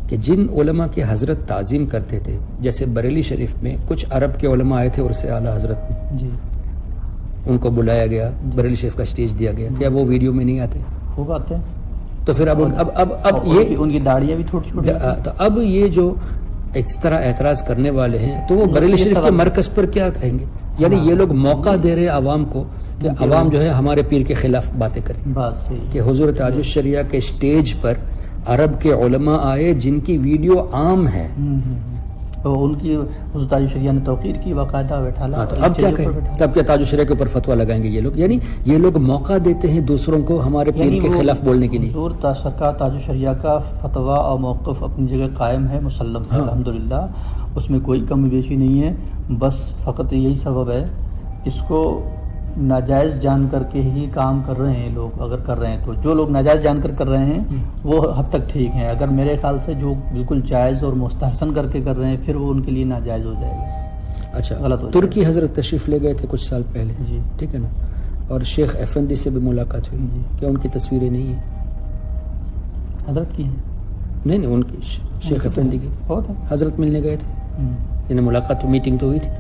کہ جن علماء کی حضرت تعظیم کرتے تھے، جیسے بریلی شریف میں کچھ عرب کے علماء آئے تھے، اور سے اعلیٰ حضرت میں جی ان کو بلایا گیا، بریلی شریف کا اسٹیج دیا گیا. کیا وہ ویڈیو میں نہیں آتے؟ خوب آتے ہیں. تو پھر اب یہ ان کی داڑیاں بھی تھوڑی چھوٹی. تو اب یہ جو اس طرح اعتراض کرنے والے ہیں تو وہ بریلی شریف کے مرکز پر کیا کہیں گے؟ یعنی یہ لوگ موقع دے رہے عوام کو کہ عوام جو ہے ہمارے پیر کے خلاف باتیں کریں. بس کہ حضور تاج الشریعہ کے اسٹیج پر عرب کے علماء آئے جن کی ویڈیو عام ہے، ان کی حضور تاج الشریعہ نے توقیر کی، باقاعدہ بیٹھا. تو اب کیا کہیں؟ تب کیا تاج الشریعہ کے اوپر فتویٰ لگائیں گے یہ لوگ؟ یعنی یہ لوگ موقع دیتے ہیں دوسروں کو ہمارے پیر کے خلاف بولنے کے لیے. حضور سرکار تاج الشریعہ کا فتویٰ اور موقف اپنی جگہ قائم ہے، مسلم ہے الحمدللہ، اس میں کوئی کمی بیشی نہیں ہے. بس فقط یہی سبب ہے، اس کو ناجائز جان کر کے ہی کام کر رہے ہیں لوگ. اگر کر رہے ہیں تو جو لوگ ناجائز جان کر رہے ہیں وہ حد تک ٹھیک ہیں. اگر میرے خیال سے جو بالکل جائز اور مستحسن کر کے کر رہے ہیں، پھر وہ ان کے لیے ناجائز ہو جائے گا. اچھا، غلط ہو جائے. ترکی حضرت تشریف لے گئے تھے کچھ سال پہلے، جی ٹھیک ہے نا، اور شیخ افندی سے بھی ملاقات ہوئی. جی. کیا ان کی تصویریں نہیں ہیں؟ حضرت کی ہیں؟ نہیں، ان کی شیخ افندی کی بہت ہے. حضرت ملنے گئے تھے، یعنی ملاقات، میٹنگ تو ہوئی تھی.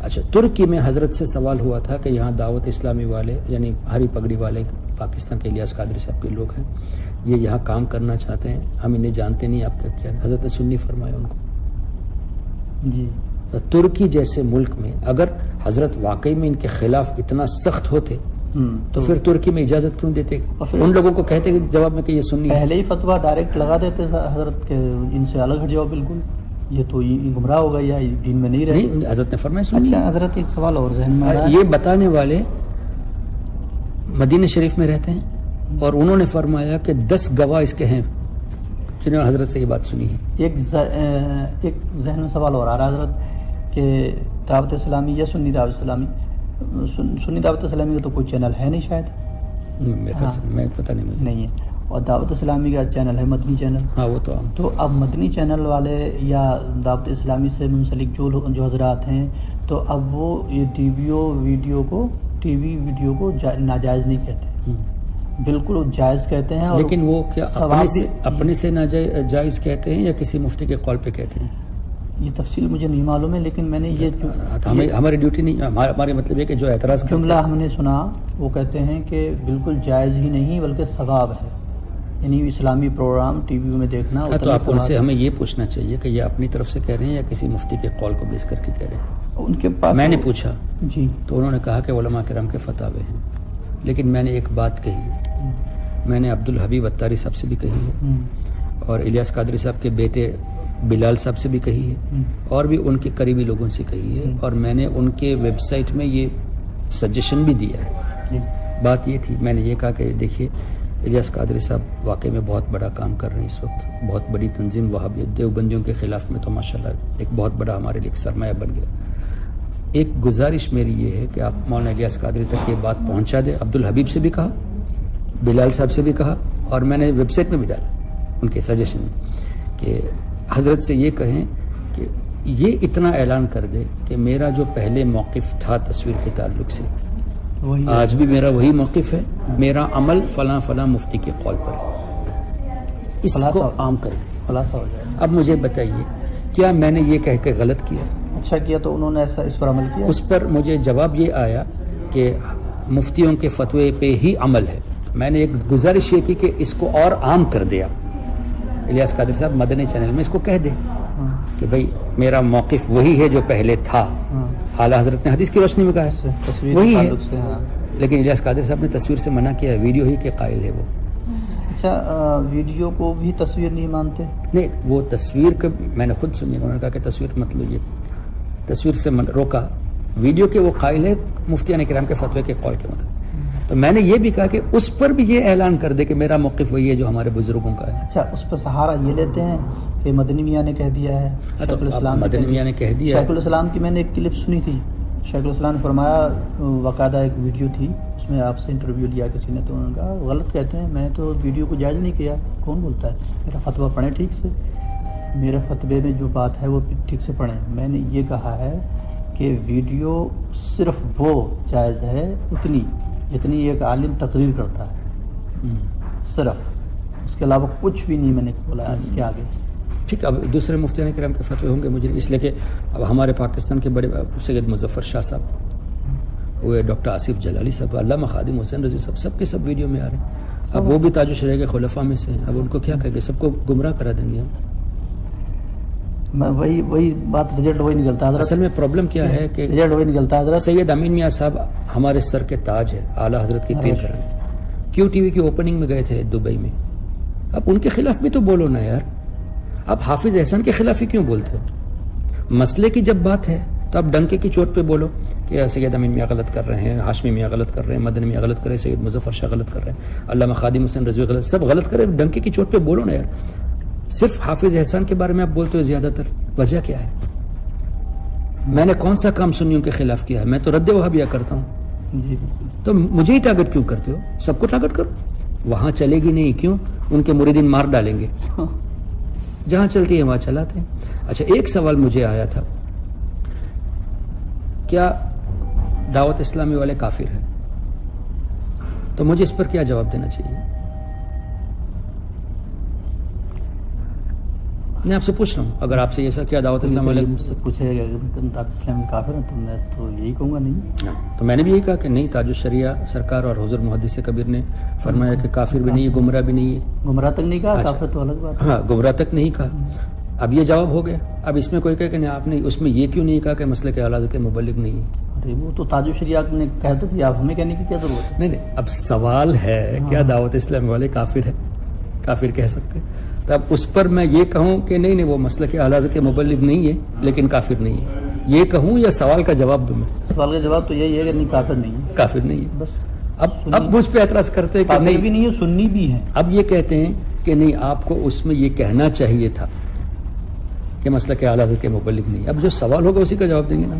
اچھا، ترکی میں حضرت سے سوال ہوا تھا کہ یہاں دعوت اسلامی والے، یعنی ہری پگڑی والے، پاکستان کے الیاس قادری صاحب کے لوگ ہیں، یہ یہاں کام کرنا چاہتے ہیں، ہم انہیں جانتے نہیں، آپ کا کیا؟ حضرت نے سنی فرمایا ان کو. جی. تو ترکی جیسے ملک میں اگر حضرت واقعی میں ان کے خلاف اتنا سخت ہوتے تو پھر ترکی میں اجازت کیوں دیتے؟ ان لوگوں کو کہتے کہ جواب میں کہ یہ سنی پہلے ہی فتویٰ ڈائریکٹ لگا دیتے حضرت کے، ان سے الگ ہٹ جاؤ، بالکل یہ تو گمراہ ہو گیا، یا دین میں نہیں رہے. نہیں، حضرت نے فرمایا سنی. اچھا حضرت، ایک سوال اور ذہن میں آیا. یہ بتانے والے مدینہ شریف میں رہتے ہیں، اور انہوں نے فرمایا کہ 10 گواہ اس کے ہیں جنہوں نے حضرت سے یہ بات سنی ہے. ایک ذہن میں سوال اور آ رہا ہے حضرت کہ دعوت اسلامی یا سنی دعوت اسلامی، سنی دعوت اسلامی کا تو کوئی چینل ہے نہیں شاید، میں پتہ نہیں مجھے نہیں ہے، اور دعوت اسلامی کا چینل ہے مدنی چینل. ہاں وہ تو تو اب مدنی چینل والے یا دعوت اسلامی سے منسلک جو حضرات ہیں، تو اب وہ یہ ٹی وی ویڈیو کو ناجائز نہیں کہتے، بالکل جائز کہتے ہیں. لیکن وہ کیا اپنے سے ناجائز کہتے ہیں یا کسی مفتی کے قول پہ کہتے ہیں؟ یہ تفصیل مجھے نہیں معلوم ہے، لیکن میں نے یہ ہماری ڈیوٹی نہیں، ہمارے مطلب ہے کہ جو اعتراض جملہ ہم نے سنا، وہ کہتے ہیں کہ بالکل جائز ہی نہیں بلکہ ثواب ہے، یعنی اسلامی پروگرام ٹی وی میں دیکھنا. تو آپ ان سے ہمیں یہ پوچھنا چاہیے کہ یہ اپنی طرف سے کہہ رہے ہیں یا کسی مفتی کے قول کو بیس کر کے کہہ رہے ہیں؟ ان کے پاس میں نے پوچھا جی، تو انہوں نے کہا کہ علماء کرام کے فتاوے ہیں. لیکن میں نے ایک بات کہی میں نے عبدالحبیب اتاری صاحب سے بھی کہی ہے اور الیاس قادری صاحب کے بیٹے بلال صاحب سے بھی کہی ہے اور بھی ان کے قریبی لوگوں سے کہی ہے اور میں نے ان کے ویب سائٹ میں یہ سجیشن بھی دیا ہے. بات یہ تھی، میں نے یہ کہا کہ دیکھیے الیاس قادری صاحب واقعی میں بہت بڑا کام کر رہے ہیں اس وقت، بہت بڑی تنظیم وہابیت دیوبندیوں کے خلاف میں تو ماشاءاللہ ایک بہت بڑا ہمارے لیے ایک سرمایہ بن گیا. ایک گزارش میری یہ ہے کہ آپ مولانا الیاس قادری تک یہ بات پہنچا دیں. عبدالحبیب سے بھی کہا، بلال صاحب سے بھی کہا اور میں نے ویب سائٹ میں بھی ڈالا ان کے سجیشن میں کہ حضرت سے یہ کہیں کہ یہ اتنا اعلان کر دے کہ میرا جو پہلے موقف تھا تصویر کے تعلق سے آج بھی میرا وہی موقف ہے، میرا عمل فلاں فلاں مفتی کے قول پر ہے، اس کو عام کر دے، خلاصہ ہو جائے. اب مجھے بتائیے کیا میں نے یہ کہہ کے غلط کیا؟ اچھا کیا. تو انہوں نے ایسا اس پر عمل کیا؟ اس پر مجھے جواب یہ آیا کہ مفتیوں کے فتوے پہ ہی عمل ہے. میں نے ایک گزارش یہ کی کہ اس کو اور عام کر دیا. الیاس قادری صاحب مدنی چینل میں اس کو کہہ دے کہ بھائی میرا موقف وہی ہے جو پہلے تھا. اعلیٰ حضرت نے حدیث کی روشنی میں کہا ہے وہی ہے، لیکن الیاس قادری صاحب نے تصویر سے منع کیا ہے، ویڈیو ہی کے قائل ہے وہ. اچھا ویڈیو کو بھی تصویر نہیں مانتے؟ نہیں، وہ تصویر کا میں نے خود سنی، انہوں نے کہا کہ تصویر مطلب یہ تصویر سے روکا، ویڈیو کے وہ قائل ہے مفتیان کرام کے فتوے کے قول کے مطابق. تو میں نے یہ بھی کہا کہ اس پر بھی یہ اعلان کر دے کہ میرا موقف وہی ہے جو ہمارے بزرگوں کا ہے. اچھا اس پر سہارا یہ لیتے ہیں کہ مدنی میاں نے کہہ دیا ہے، شیخ الاسلام مدنی میاں نے کہہ دیا. شیخ الاسلام کی میں نے ایک کلپ سنی تھی، شیخ الاسلام نے فرمایا، باقاعدہ ایک ویڈیو تھی اس میں آپ سے انٹرویو لیا کسی نے، تو انہوں نے کہا غلط کہتے ہیں، میں تو ویڈیو کو جائز نہیں کیا. کون بولتا ہے؟ میرا فتویٰ پڑھیں ٹھیک سے، میرے فتوے میں جو بات ہے وہ ٹھیک سے پڑھیں. میں نے یہ کہا ہے کہ ویڈیو صرف وہ جائز ہے اتنی جتنی ایک عالم تقریر کرتا ہے، صرف، اس کے علاوہ کچھ بھی نہیں میں نے بولا اس کے آگے. ٹھیک. اب دوسرے مفتیان کرام کے فتوے ہوں گے مجھے اس لیے کہ اب ہمارے پاکستان کے بڑے سید مظفر شاہ صاحب ہوئے، ڈاکٹر آصف جلالی صاحب، علامہ خادم حسین رضوی صاحب، سب کے سب ویڈیو میں آ رہے ہیں. اب وہ بھی تاج الشریعہ کے خلفاء میں سے ہیں، اب ان کو کیا کہیں گے؟ سب کو گمراہ کرا دیں گے ہم. وہی بات، رزلٹ وہی نکلتا ہے. اصل میں پرابلم کیا ہے کہ رزلٹ وہی نکلتا ہے. سید امین میاں صاحب ہمارے سر کے تاج ہے، اعلیٰ حضرت کی پیر گھرانے. کیو ٹی وی کی اوپننگ میں گئے تھے دبئی میں، اب ان کے خلاف بھی تو بولو نا یار. اب حافظ احسان کے خلاف ہی کیوں بولتے ہو؟ مسئلے کی جب بات ہے تو اب ڈنکے کی چوٹ پہ بولو کہ سید امین میاں غلط کر رہے ہیں، ہاشمی میاں غلط کر رہے ہیں، مدنی میاں غلط کر رہے ہیں، سید مظفر شاہ غلط کر رہے ہیں، علامہ خادم حسین رضوی غلط، سب غلط کر رہے ہیں. ڈنکے کی چوٹ پہ بولو نا یار. صرف حافظ احسان کے بارے میں آپ بولتے ہو زیادہ تر، وجہ کیا ہے؟ میں نے کون سا کام سنیوں کے خلاف کیا ہے؟ میں تو رد وہابیہ کرتا ہوں. جی تو مجھے ہی ٹارگٹ کیوں کرتے ہو؟ سب کو ٹارگٹ کرو. وہاں چلے گی نہیں، کیوں؟ ان کے مریدین مار ڈالیں گے. جہاں چلتی ہے وہاں چلاتے ہیں. اچھا ایک سوال مجھے آیا تھا، کیا دعوت اسلامی والے کافر ہیں؟ تو مجھے اس پر کیا جواب دینا چاہیے؟ میں آپ سے پوچھ رہا ہوں، اگر آپ سے یہ سا کیا دعوت اسلام والے مجھ سے پوچھے گا کہ دعوت اسلامی کافر ہیں، تو میں تو یہی کہوں گا نہیں. تو میں نے بھی یہی کہا کہ نہیں، تاج الشریعہ سرکار اور حضور محدث کبیر نے فرمایا کہ کافر بھی نہیں ہے، گمراہ بھی نہیں ہے. گمراہ تک نہیں کہا، کافر تو الگ بات ہے. ہاں گمراہ تک نہیں کہا. اب یہ جواب ہو گیا. اب اس میں کوئی کہے کہ نہیں آپ نے اس میں یہ کیوں نہیں کہا کہ مسئلے کے اعلیٰ کے مبلغ نہیں ہے؟ ارے وہ تو تاج الشریعہ نے کہہ تو دیا، اب ہمیں کہنے کی کیا ضرورت ہے؟ نہیں، اب سوال ہے کیا دعوت اسلامی والے کافر ہے؟ کافر کہہ سکتے. تو اب اس پر میں یہ کہوں کہ نہیں وہ مسئلہ کے اعلیٰ کے مبلغ نہیں ہے لیکن کافر نہیں ہے، یہ کہوں یا سوال کا جواب دوں میں؟ سوال کا جواب تو یہی ہے کہ نہیں کافر نہیں ہے، کافر نہیں ہے بس. اب مجھ پہ اعتراض کرتے ہیں کہ کافر نہیں بھی نہیں ہے، سنی بھی ہیں. اب یہ کہتے ہیں کہ نہیں آپ کو اس میں یہ کہنا چاہیے تھا کہ مسئلہ کے اعلیٰ کے مبلغ نہیں. اب جو سوال ہوگا اسی کا جواب دیں گے نا.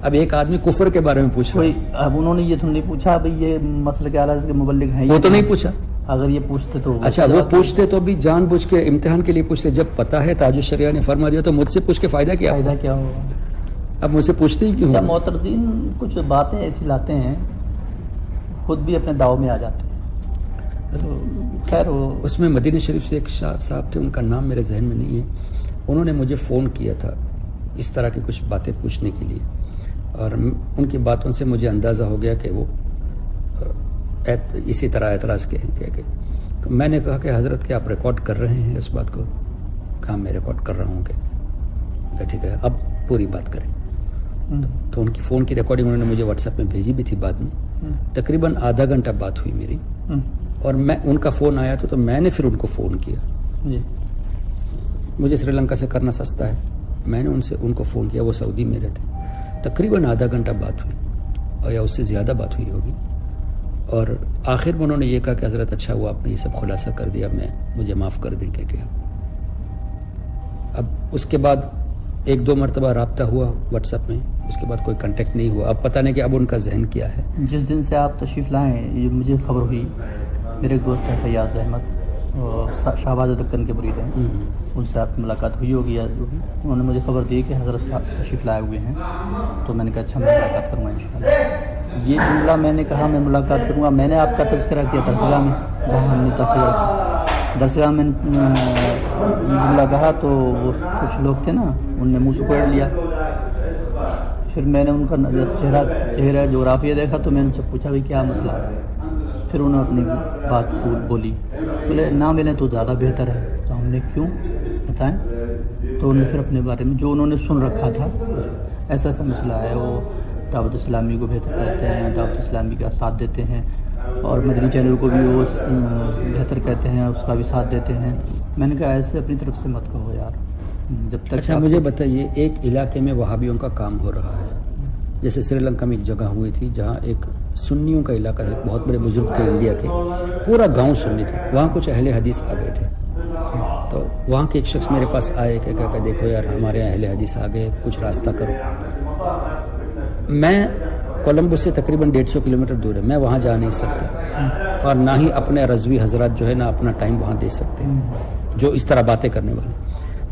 اب ایک آدمی کفر کے بارے میں پوچھ رہا ہے، اب انہوں نے یہ تو نہیں پوچھا بھائی یہ مسئلہ کے اعلیٰ کے مبلغ ہیں، وہ تو نہیں پوچھا. اگر یہ پوچھتے تو اچھا وہ پوچھتے تو بھی جان بوجھ کے امتحان کے لیے پوچھتے. جب پتا ہے تاج الشریعہ نے فرما دیا تو مجھ سے پوچھ کے فائدہ کیا؟ فائدہ کیا ہوگا؟ اب مجھ سے پوچھتے ہی کیوں؟ سب معترضین کچھ باتیں ایسی لاتے ہیں، خود بھی اپنے داؤ میں آ جاتے ہیں. خیر وہ اس میں مدینہ شریف سے ایک شاہ صاحب تھے، ان کا نام میرے ذہن میں نہیں ہے، انہوں نے مجھے فون کیا تھا اس طرح کی کچھ باتیں پوچھنے کے لیے، اور ان کی باتوں سے مجھے اندازہ ہو گیا کہ وہ اسی طرح اعتراض کے ہیں کہ تو میں نے کہا کہ حضرت کہ آپ ریکارڈ کر رہے ہیں اس بات کو؟ کہا میں ریکارڈ کر رہا ہوں. کہ ٹھیک ہے اب پوری بات کریں. تو ان کی فون کی ریکارڈنگ انہوں نے مجھے واٹس ایپ میں بھیجی بھی تھی بعد میں. تقریباً آدھا گھنٹہ بات ہوئی میری، اور میں ان کا فون آیا تھا تو میں نے پھر ان کو فون کیا. جی. مجھے سری لنکا سے کرنا سستا ہے. میں نے ان کو فون کیا. وہ سعودی میں رہتے. تقریباً آدھا گھنٹہ بات ہوئی اور یا اس سے زیادہ بات ہوئی ہوگی. اور آخر میں انہوں نے یہ کہا کہ حضرت اچھا ہوا آپ نے یہ سب خلاصہ کر دیا, مجھے معاف کر دیں کہ اب اس کے بعد 1-2 مرتبہ رابطہ ہوا واٹس ایپ میں, اس کے بعد کوئی کنٹیکٹ نہیں ہوا. اب پتہ نہیں کہ اب ان کا ذہن کیا ہے. جس دن سے آپ تشریف لائیں یہ مجھے خبر ہوئی, میرے ایک دوست ہیں فیاض احمد, شہباز دکن کے مرید ہیں, ان سے آپ کی ملاقات ہوئی ہوگی یا جو بھی, انہوں نے مجھے خبر دی کہ حضرت صاحب تشریف لائے ہوئے ہیں. تو میں نے کہا اچھا میں ملاقات کروں گا انشاءاللہ. یہ جملہ میں نے کہا میں ملاقات کروں گا, میں نے آپ کا تذکرہ کیا درسگاہ میں, جہاں ہم نے تذکرہ کیا درسگاہ میں یہ جملہ کہا تو وہ کچھ لوگ تھے نا, ان نے منہ سکوڑ لیا. پھر میں نے ان کا چہرہ جغرافیہ دیکھا تو میں نے ان سے پوچھا بھائی کیا مسئلہ ہے. پھر انہوں نے اپنی بات بولی, بولے نہ ملیں تو زیادہ بہتر ہے. تو ہم نے کیوں بتائیں, تو انہوں نے پھر اپنے بارے میں جو انہوں نے سن رکھا تھا ایسا ایسا مسئلہ ہے, وہ دعوت اسلامی کو بہتر کرتے ہیں, دعوت اسلامی کا ساتھ دیتے ہیں, اور مدنی چینل کو بھی وہ بہتر کہتے ہیں, اس کا بھی ساتھ دیتے ہیں. میں نے کہا ایسے اپنی طرف سے مت کہو یار, جب تک. اچھا مجھے بتائیے, ایک علاقے میں وہابیوں کا کام ہو رہا ہے, جیسے سری لنکا میں ایک جگہ ہوئی تھی جہاں ایک سنیوں کا علاقہ ہے, ایک بہت بڑے بزرگ تھے انڈیا کے, پورا گاؤں سنی تھا, وہاں کچھ اہل حدیث آ گئے تھے. تو وہاں کے ایک شخص میرے پاس آئے کہ دیکھو یار ہمارے یہاں اہل حدیث آ گئے, کچھ راستہ کرو. میں کولمبو سے تقریباً 150 کلومیٹر دور ہے, میں وہاں جا نہیں سکتا, اور نہ ہی اپنے رضوی حضرات جو ہے نا اپنا ٹائم وہاں دے سکتے ہیں جو اس طرح باتیں کرنے والے.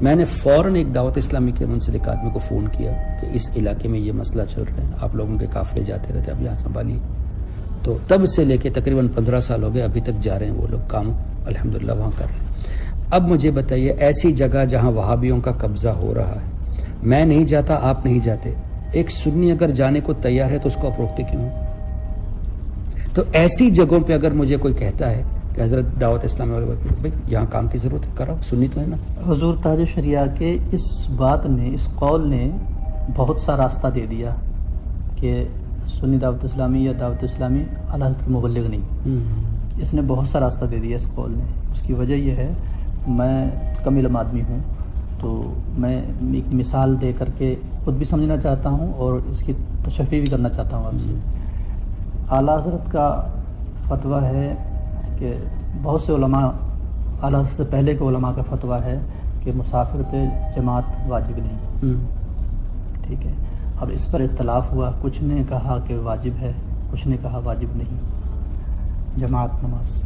میں نے فوراً ایک دعوت اسلامی کے منسلک آدمی کو فون کیا کہ اس علاقے میں یہ مسئلہ چل رہا ہے, آپ لوگوں کے قافلے جاتے رہتے, اب یہاں سنبھالیے. تو تب سے لے کے تقریباً 15 سال ہو گئے, ابھی تک جا رہے ہیں وہ لوگ, کام الحمدللہ وہاں کر رہے ہیں. اب مجھے بتائیے, ایسی جگہ جہاں وہابیوں کا قبضہ ہو رہا ہے, میں نہیں جاتا, آپ نہیں جاتے, ایک سنی اگر جانے کو تیار ہے تو اس کو آپ روکتے کیوں؟ تو ایسی جگہوں پہ اگر مجھے کوئی کہتا ہے کہ حضرت دعوت اسلامی والے بھائی یہاں کام کی ضرورت ہے, کراؤ, سنی تو ہے نا. حضور تاج الشریعہ کے اس بات نے, اس قول نے بہت سا راستہ دے دیا کہ سنی دعوت اسلامی یا دعوت اسلامی اعلیٰ حضرت کے مبلغ نہیں. اس نے بہت سا راستہ دے دیا اس قول نے. اس کی وجہ یہ ہے, میں کم علم آدمی ہوں تو میں ایک مثال دے کر کے خود بھی سمجھنا چاہتا ہوں اور اس کی تشریح بھی کرنا چاہتا ہوں آپ سے. اعلیٰ حضرت کا فتویٰ ہے کہ بہت سے علماء, اعلیٰ حضرت سے پہلے کے علماء کا فتویٰ ہے کہ مسافر پہ جماعت واجب نہیں. ٹھیک ہے, اب اس پر اختلاف ہوا, کچھ نے کہا کہ واجب ہے, کچھ نے کہا واجب نہیں جماعت نماز.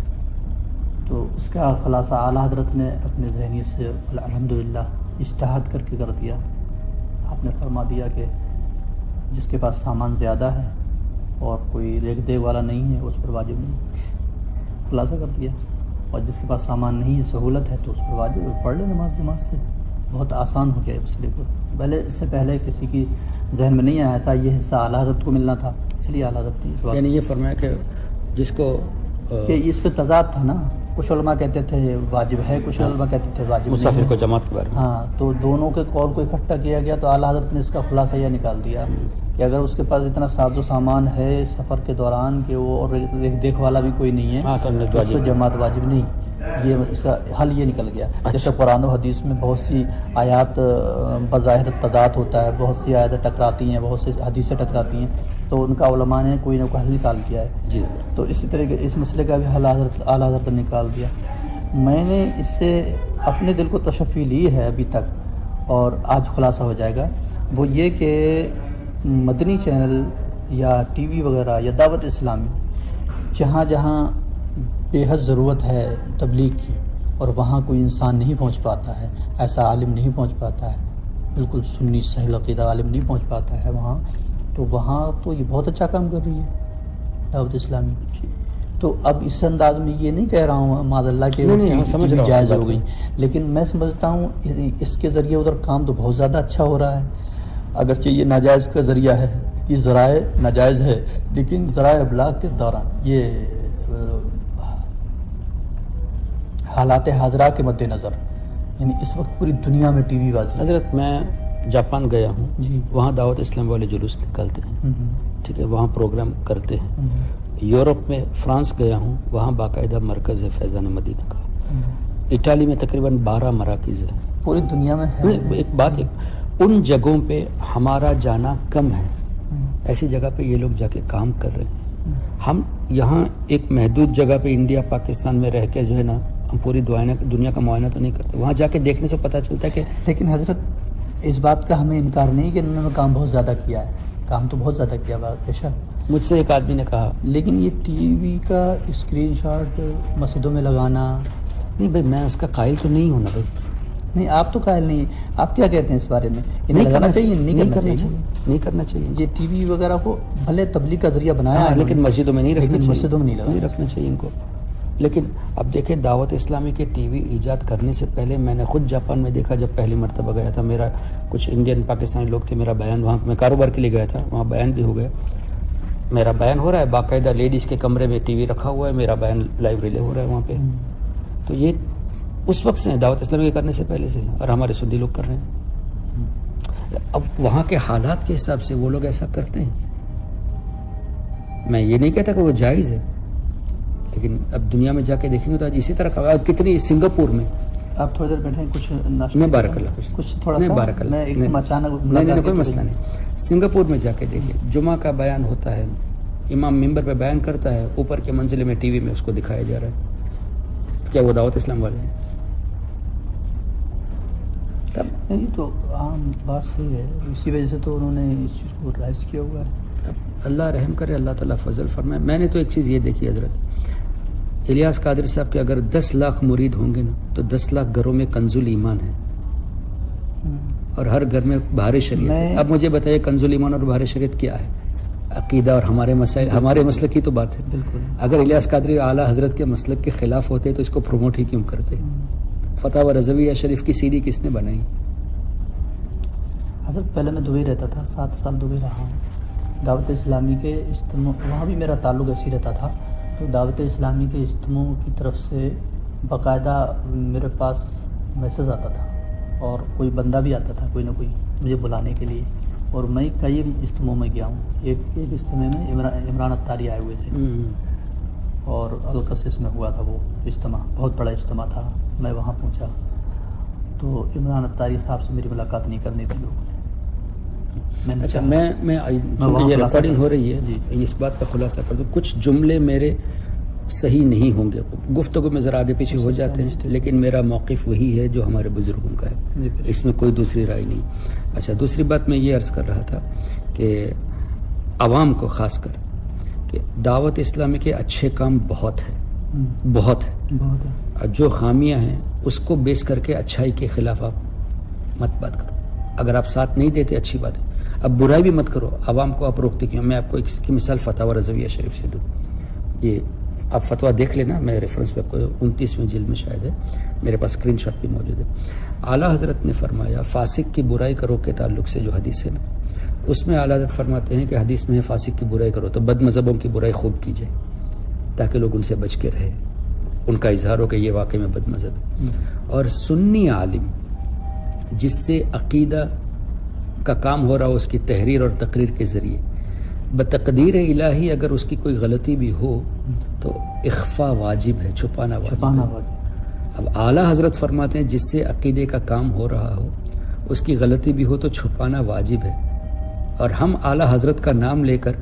تو اس کا خلاصہ اعلیٰ حضرت نے اپنے ذہنیت سے الحمدللہ اجتہاد کر کے کر دیا. آپ نے فرما دیا کہ جس کے پاس سامان زیادہ ہے اور کوئی ریک دیکھ والا نہیں ہے اس پر واجب نہیں, خلاصہ کر دیا. اور جس کے پاس سامان نہیں ہے, سہولت ہے, تو اس پر واجب ہے, پڑھ لے نماز جماعت سے. بہت آسان ہو گیا مسئلے کو. پہلے اس سے پہلے کسی کی ذہن میں نہیں آیا تھا, یہ حصہ اعلیٰ حضرت کو ملنا تھا, اس لیے اعلیٰ حضرت نے اس بات, یعنی یہ فرمایا کہ جس کو کہ اس پہ تضاد تھا نا, کچھ علماء کہتے تھے واجب ہے, کچھ علماء کہتے تھے واجب مسافر نہیں کو ہے. جماعت کے بارے میں. ہاں, تو دونوں کے قول کو اکٹھا کیا گیا, تو اعلیٰ حضرت نے اس کا خلاصہ یہ نکال دیا کہ اگر اس کے پاس اتنا ساز و سامان ہے سفر کے دوران کہ وہ اور دیکھ والا بھی کوئی نہیں ہے, تو اس کو جماعت واجب نہیں. یہ اس کا حل یہ نکل گیا. جیسے قرآن و حدیث میں بہت سی آیات بظاہر تضاد ہوتا ہے, بہت سی آیاتیں ٹکراتی ہیں, بہت سی حدیثیں ٹکراتی ہیں, تو ان کا علماء نے کوئی نہ کوئی حل نکال دیا ہے. جی. تو اسی طرح کے اس مسئلے کا بھی حل اعلیٰ حضرت نے نکال دیا. میں نے اس سے اپنے دل کو تشفی لی ہے ابھی تک, اور آج خلاصہ ہو جائے گا. وہ یہ کہ مدنی چینل یا ٹی وی وغیرہ یا دعوت اسلامی جہاں جہاں بے حد ضرورت ہے تبلیغ کی, اور وہاں کوئی انسان نہیں پہنچ پاتا ہے, ایسا عالم نہیں پہنچ پاتا ہے, بالکل سنی صحیح عقیدہ عالم نہیں پہنچ پاتا ہے وہاں, تو وہاں تو یہ بہت اچھا کام کر رہی ہے دعوت اسلامی. تو اب اس انداز میں یہ نہیں کہہ رہا ہوں معاذ اللہ کہ جائز ہو گئی, لیکن میں سمجھتا ہوں اس کے ذریعے ادھر کام تو بہت زیادہ اچھا ہو رہا ہے. اگرچہ یہ ناجائز کا ذریعہ ہے, یہ ذرائع ناجائز ہے, لیکن ذرائع ابلاغ کے دوران یہ حالات حاضرہ کے مد نظر, یعنی اس وقت پوری دنیا میں ٹی وی واضح. حضرت میں جاپان گیا ہوں, جی, وہاں دعوت اسلام والے جلوس نکلتے ہیں, ٹھیک ہے, وہاں پروگرام کرتے ہیں, یورپ میں فرانس گیا ہوں، وہاں باقاعدہ مرکز ہے فیضان مدینہ کا. اٹالی میں تقریباً 12 مراکز ہیں. پوری دنیا میں ہے. ایک بات ہے، ان جگہوں پہ ہمارا جانا کم ہے. ایسی جگہ پہ یہ لوگ جا کے کام کر رہے ہیں. ہم یہاں ایک محدود جگہ پہ انڈیا پاکستان میں رہ کے جو ہے نا، ہم پوری دنیا کا معائنہ تو نہیں کرتے. وہاں جا کے دیکھنے سے پتہ چلتا ہے کہ لیکن حضرت اس بات کا ہمیں انکار نہیں کہ انہوں نے کام بہت زیادہ کیا ہے. کام تو بہت زیادہ کیا بے شک. مجھ سے ایک آدمی نے کہا لیکن یہ ٹی وی کا اسکرین شاٹ مسجدوں میں لگانا، نہیں بھائی میں اس کا قائل تو نہیں ہوں نا بھائی. نہیں آپ تو قائل نہیں ہیں. آپ کیا کہتے ہیں اس بارے میں؟ نہیں کرنا چاہیے. نہیں کرنا چاہیے. یہ ٹی وی وغیرہ کو بھلے تبلیغ کا ذریعہ بنایا ہے لیکن مسجدوں میں نہیں رکھنا چاہیے. مسجدوں میں نہیں رکھنا چاہیے ان کو. لیکن اب دیکھیں دعوت اسلامی کے ٹی وی ایجاد کرنے سے پہلے میں نے خود جاپان میں دیکھا. جب پہلی مرتبہ گیا تھا، میرا کچھ انڈین پاکستانی لوگ تھے، میرا بیان وہاں میں کاروبار کے لیے گیا تھا، وہاں بیان بھی ہو گیا. میرا بیان ہو رہا ہے، باقاعدہ لیڈیز کے کمرے میں ٹی وی رکھا ہوا ہے، میرا بیان لائیو ریلے ہو رہا ہے وہاں پہ. تو یہ اس وقت سے ہیں، دعوت اسلامی کے کرنے سے پہلے سے، اور ہمارے سنی لوگ کر رہے ہیں. اب وہاں کے حالات کے حساب سے وہ لوگ ایسا کرتے ہیں. میں یہ نہیں کہتا کہ وہ جائز ہے، لیکن اب دنیا میں جا کے دیکھیں گے تو آج اسی طرح کا کتنی سنگاپور میں. آپ تھوڑی دیر بیٹھیں، کچھ نہیں بارک اللہ کچھ تھوڑا نہیں سا بارک اللہ نہیں کوئی مسئلہ نہیں. سنگاپور میں جا کے دیکھیں، جمعہ کا بیان ہوتا ہے، امام ممبر پہ بیان کرتا ہے، اوپر کے منزل میں ٹی وی میں اس کو دکھایا جا رہا ہے. کیا وہ دعوت اسلام والے ہیں؟ نہیں تو عام بات صحیح ہے. اسی وجہ سے تو انہوں نے اس چیز کو رائز کیا ہوا ہے. اللہ رحم کرے، اللہ تعالیٰ فضل فرمائے. میں نے تو ایک چیز یہ دیکھی حضرت، الیاس قادری صاحب کے اگر 10 لاکھ مرید ہوں گے نا تو 10 لاکھ گھروں میں کنز الایمان ہے، اور ہر گھر میں بہار شریعت ہے. اب مجھے بتائیے کنز الایمان اور بہار شریعت کیا ہے؟ عقیدہ اور ہمارے مسائل، ہمارے مسلک کی تو بات ہے. بالکل. اگر الیاس قادری اعلیٰ حضرت کے مسلک کے خلاف ہوتے تو اس کو پروموٹ ہی کیوں کرتے؟ فتاوی رضویہ شریف کی CD کس نے بنائی؟ حضرت پہلے میں دبئی رہتا تھا، 7 سال دبئی رہا ہوں. دعوت اسلامی کے اجتماع وہاں بھی میرا تعلق ایسی رہتا تھا. تو دعوت اسلامی کے اجتماع کی طرف سے باقاعدہ میرے پاس میسج آتا تھا، اور کوئی بندہ بھی آتا تھا کوئی نہ کوئی مجھے بلانے کے لیے. اور میں کئی اجتماع میں گیا ہوں. ایک اجتماع میں عمران اتاری آئے ہوئے تھے، اور القصص میں ہوا تھا وہ اجتماع، بہت بڑا اجتماع تھا. میں وہاں پہنچا تو عمران اتاری صاحب سے میری ملاقات نہیں کرنی تھی لوگوں نے. اچھا میں یہ ریکارڈنگ ہو رہی ہے جی، اس بات کا خلاصہ کر دوں. کچھ جملے میرے صحیح نہیں ہوں گے، گفتگو میں ذرا آگے پیچھے ہو جاتے ہیں، لیکن میرا موقف وہی ہے جو ہمارے بزرگوں کا ہے، اس میں کوئی دوسری رائے نہیں. اچھا دوسری بات میں یہ عرض کر رہا تھا کہ عوام کو خاص کر کہ دعوت اسلامی کے اچھے کام بہت ہے، اور جو خامیاں ہیں اس کو بیس کر کے اچھائی کے خلاف آپ مت بات کرو. اگر آپ ساتھ نہیں دیتے اچھی بات ہے، اب برائی بھی مت کرو. عوام کو آپ روکتے کیوں؟ میں آپ کو ایک مثال فتاوی رضویہ شریف سے دوں. یہ آپ فتویٰ دیکھ لینا، میں ریفرنس پہ آپ کو 29ویں جلد میں شاید ہے، میرے پاس اسکرین شاٹ بھی موجود ہے. اعلیٰ حضرت نے فرمایا فاسق کی برائی کرو کے تعلق سے جو حدیث ہے نا، اس میں اعلیٰ حضرت فرماتے ہیں کہ حدیث میں ہے فاسق کی برائی کرو تو بد مذہبوں کی برائی خوب کی جائے تاکہ لوگ ان سے بچ کے رہے، ان کا اظہار ہو کہ یہ واقعی میں بد مذہب ہے. اور سنی عالم جس سے عقیدہ کا کام ہو رہا ہو اس کی تحریر اور تقریر کے ذریعے، بتقدیر الہی اگر اس کی کوئی غلطی بھی ہو تو اخفا واجب ہے، چھپانا واجب ہے. اب اعلیٰ حضرت فرماتے ہیں جس سے عقیدے کا کام ہو رہا ہو اس کی غلطی بھی ہو تو چھپانا واجب ہے. اور ہم اعلیٰ حضرت کا نام لے کر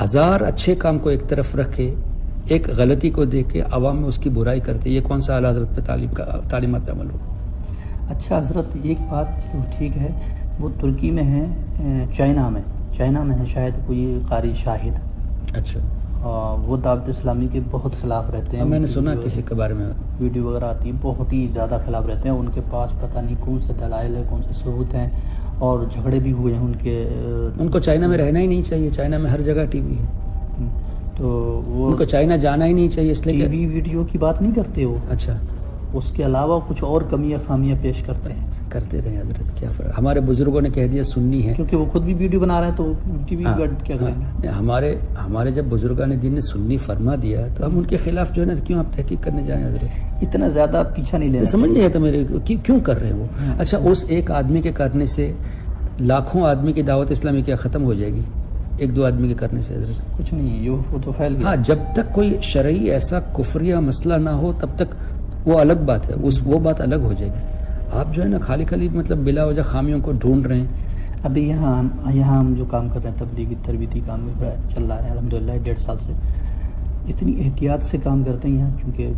1000 اچھے کام کو ایک طرف رکھ کے ایک غلطی کو دیکھ کے عوام میں اس کی برائی کرتے، یہ کون سا اعلیٰ حضرت پہ تعلیمات پہ عمل ہو؟ اچھا حضرت ایک بات تو ٹھیک ہے، وہ ترکی میں ہے، چائنا میں ہے شاید کوئی قاری شاہد. اچھا وہ دعوت اسلامی کے بہت خلاف رہتے ہیں. میں نے سنا کسی کے بارے میں ویڈیو وغیرہ آتی ہے، بہت ہی زیادہ خلاف رہتے ہیں. ان کے پاس پتہ نہیں کون سے دلائل ہے، کون سے ثبوت ہیں، اور جھگڑے بھی ہوئے ہیں ان کے. ان کو چائنا میں رہنا ہی نہیں چاہیے، چائنا میں ہر جگہ ٹی وی ہے، تو وہ ان کو چائنا جانا ہی نہیں چاہیے. اس لیے ٹی وی ویڈیو کی بات نہیں کرتے وہ، اچھا اس کے علاوہ کچھ اور کمیاں خامیاں پیش کرتے ہیں. کرتے رہے حضرت، کیا فرق. ہمارے بزرگوں نے کہہ دیا سنی ہے، کیونکہ وہ خود بھی ویڈیو بنا رہے ہیں تو ٹی وی کیا کریں گے. ہمارے جب بزرگان دین نے سنی فرما دیا تو ہم ان کے خلاف جو ہے نا کیوں آپ تحقیق کرنے جائیں حضرت؟ اتنا زیادہ پیچھا نہیں لینا، سمجھ نہیں آتا میرے کیوں کر رہے ہیں وہ. اچھا اس ایک آدمی کے کرنے سے لاکھوں آدمی کی دعوت اسلامی کیا ختم ہو جائے گی؟ ایک دو آدمی کے کرنے سے حضرت؟ کچھ نہیں، یہ وہ تو پھیل گیا. ہاں، جب تک کوئی شرعی ایسا کفریہ مسئلہ نہ ہو تب تک وہ الگ بات ہے، وہ بات الگ ہو جائے گی. آپ جو ہے نا خالی مطلب بلا وجہ خامیوں کو ڈھونڈ رہے ہیں. ابھی یہاں ہم جو کام کر رہے ہیں، تبلیغی تربیتی کام چل رہا ہے الحمدللہ 1.5 سال سے. اتنی احتیاط سے کام کرتے ہیں یہاں، چونکہ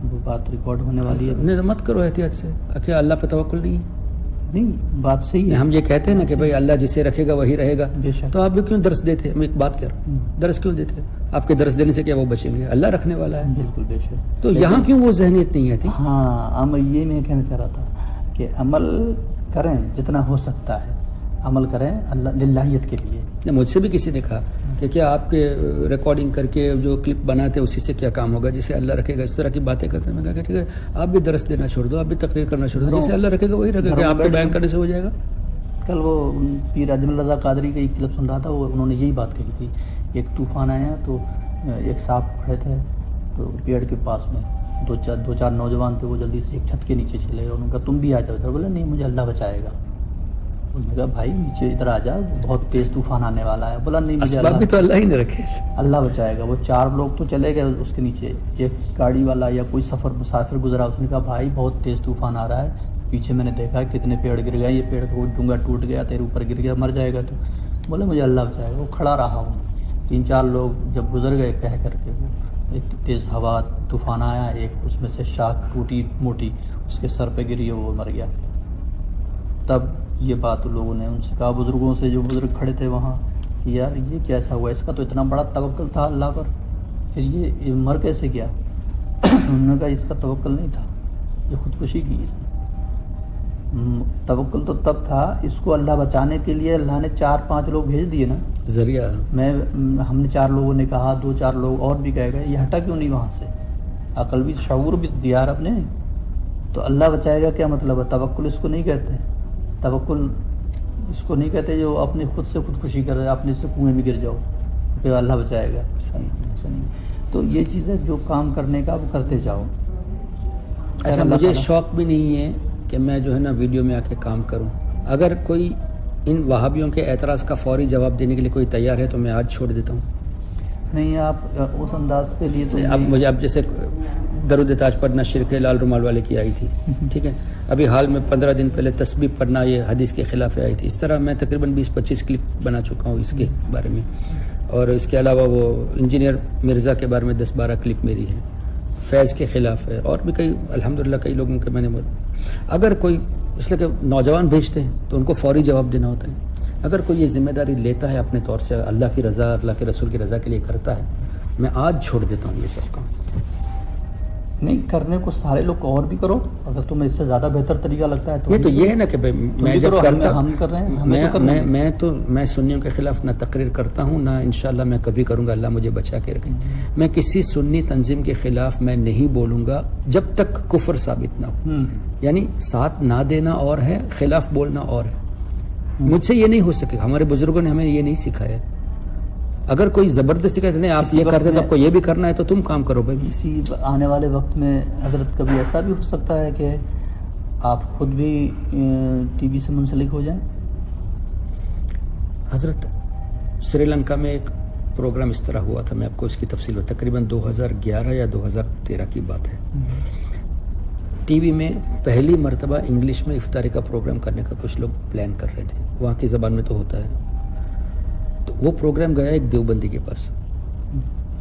وہ بات ریکارڈ ہونے والی ہے. نہیں، مت کرو احتیاط سے. کیا اللہ پہ توکل نہیں ہے؟ نہیں، بات صحیح ہے. ہم یہ کہتے ہیں نا کہ بھائی اللہ جسے رکھے گا وہی رہے گا. بے شک. تو آپ بھی کیوں درس دیتے؟ میں ایک بات کہہ رہا ہوں، درس کیوں دیتے؟ آپ کے درس دینے سے کیا وہ بچیں گے؟ اللہ رکھنے والا ہے. بالکل بے شک. تو یہاں کیوں وہ ذہنیت نہیں آتی؟ ہاں، یہ میں کہنا چاہ رہا تھا کہ عمل کریں جتنا ہو سکتا ہے، عمل کریں اللہ للہیت کے لیے. مجھ سے بھی کسی نے کہا کہ کیا آپ کے ریکارڈنگ کر کے جو کلپ بناتے اسی سے کیا کام ہوگا؟ جسے اللہ رکھے گا. اس طرح کی باتیں کرتے ہیں. میں کہا کہ ٹھیک ہے، آپ بھی درس دینا چھوڑ دو، آپ بھی تقریر کرنا چھوڑ دو. جسے اللہ رکھے گا وہی رکھے گا. آپ کے بیان کرنے سے ہو جائے گا. کل وہ پیر اجمل رضا قادری کا ایک کلپ سن رہا تھا، وہ انہوں نے یہی بات کہی تھی. ایک طوفان آیا تو ایک صاحب کھڑے تھے تو پیڑ کے پاس میں دو چار نوجوان تھے، وہ جلدی سے ایک چھت کے نیچے چلے گئے. انہوں نے کہا تم بھی آ جاؤ ادھر. بولا نہیں، مجھے اللہ بچائے گا. انہوں نے کہا بھائی نیچے ادھر آ جا، بہت تیز طوفان آنے والا ہے. بولا نہیں، مجھے اسباب بھی تو اللہ ہی نے رکھے، اللہ بچائے گا. وہ 4 لوگ تو چلے گئے اس کے نیچے. ایک گاڑی والا یا کوئی مسافر گزرا، اس نے کہا بھائی بہت تیز طوفان آ رہا ہے، پیچھے میں نے دیکھا کتنے پیڑ گر گئے، یہ پیڑ ڈونگا ٹوٹ گیا، تیرے اوپر گر گیا، مر جائے گا تو. بولے مجھے اللہ بچائے گا. وہ کھڑا رہا. ہوں 3-4 لوگ جب گزر گئے کہہ کر کے، وہ ایک تیز ہوا طوفان آیا، ایک اس میں سے شاخ ٹوٹی موٹی، اس کے سر پہ گری، وہ مر گیا. تب یہ بات لوگوں نے ان سے کہا، بزرگوں سے، جو بزرگ کھڑے تھے وہاں، کہ یار یہ کیسا ہوا؟ اس کا تو اتنا بڑا توکل تھا اللہ پر، پھر یہ مر کیسے گیا؟ انہوں نے کہا اس کا توکل نہیں تھا، یہ خودکشی کی اس نے. توکل تو تب تھا، اس کو اللہ بچانے کے لیے اللہ نے 4-5 لوگ بھیج دیے نا ذریعہ. ہم نے 4 لوگوں نے کہا، 2-4 لوگ اور بھی کہہ گئے، یہ ہٹا کیوں نہیں وہاں سے؟ عقل بھی، شعور بھی دیا رب نے. تو اللہ بچائے گا کیا مطلب ہے؟ توکل اس کو نہیں کہتے. توکل اس کو نہیں کہتے جو اپنے خود سے خودکشی کر رہے، اپنے سے کنویں میں گر جاؤ کہ اللہ بچائے گا. ایسا نہیں. تو یہ چیز ہے، جو کام کرنے کا وہ کرتے جاؤ. ایسا مجھے شوق بھی نہیں ہے کہ میں جو ہے نا ویڈیو میں آ کے کام کروں. اگر کوئی ان وہابیوں کے اعتراض کا فوری جواب دینے کے لیے کوئی تیار ہے تو میں آج چھوڑ دیتا ہوں. نہیں، آپ اس انداز کے لیے تو اب جیسے درود تاج پڑھنا شرک ہے، لال رومال والے کی آئی تھی، ٹھیک ہے. ابھی حال میں 15 دن پہلے تسبیح پڑھنا یہ حدیث کے خلاف آئی تھی. اس طرح میں تقریباً 20-25 کلپ بنا چکا ہوں اس کے بارے میں. اور اس کے علاوہ وہ انجینئر مرزا کے بارے میں 10-12 کلپ میری ہیں، فیض کے خلاف ہے. اور بھی کئی الحمدللہ کئی لوگوں کے میں نے اگر کوئی اس لیے کہ نوجوان بھیجتے ہیں تو ان کو فوری جواب دینا ہوتا ہے. اگر کوئی یہ ذمہ داری لیتا ہے اپنے طور سے، اللہ کی رضا، اللہ کے رسول کی رضا کے لیے کرتا ہے، میں آج چھوڑ دیتا ہوں یہ سب کام. نہیں کرنے کو سارے لوگ اور بھی کرو، اگر تمہیں اس سے زیادہ بہتر طریقہ لگتا ہے تو یہ تو یہ ہے نا کہ میں جب کرتا ہم کر رہے ہیں، میں سنیوں کے خلاف نہ تقریر کرتا ہوں، نہ انشاءاللہ میں کبھی کروں گا. اللہ مجھے بچا کے رکھے. میں کسی سنی تنظیم کے خلاف میں نہیں بولوں گا جب تک کفر ثابت نہ ہو. یعنی ساتھ نہ دینا اور ہے، خلاف بولنا اور ہے. مجھ سے یہ نہیں ہو سکے. ہمارے بزرگوں نے ہمیں یہ نہیں سکھایا. اگر کوئی زبردستی کہتے نہیں آپ یہ کرتے تو آپ کو یہ بھی کرنا ہے تو تم کام کرو بھائی. کسی آنے والے وقت میں حضرت کبھی ایسا بھی ہو سکتا ہے کہ آپ خود بھی ٹی وی سے منسلک ہو جائیں. حضرت سری لنکا میں ایک پروگرام اس طرح ہوا تھا، میں آپ کو اس کی تفصیل تقریباً 2011 یا 2013 کی بات ہے. ٹی وی میں پہلی مرتبہ انگلش میں افطاری کا پروگرام کرنے کا کچھ لوگ پلان کر رہے تھے. وہاں کی زبان میں تو ہوتا ہے. تو وہ پروگرام گیا ایک دیوبندی کے پاس.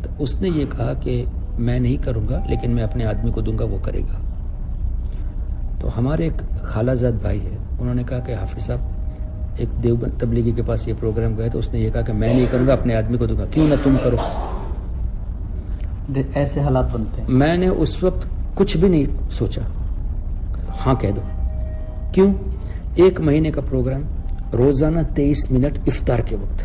تو اس نے یہ کہا کہ میں نہیں کروں گا لیکن میں اپنے آدمی کو دوں گا، وہ کرے گا. تو ہمارے ایک خالہ زاد بھائی ہے، انہوں نے کہا کہ حافظ صاحب ایک دیوبند تبلیغی کے پاس یہ پروگرام گیا تو اس نے یہ کہا کہ میں نہیں کروں گا، اپنے آدمی کو دوں گا. کیوں نہ تم کرو. ایسے حالات بنتے ہیں. میں نے اس وقت کچھ بھی نہیں سوچا، ہاں کہہ دو. کیوں؟ 1 مہینے کا پروگرام، روزانہ 23 منٹ افطار کے وقت.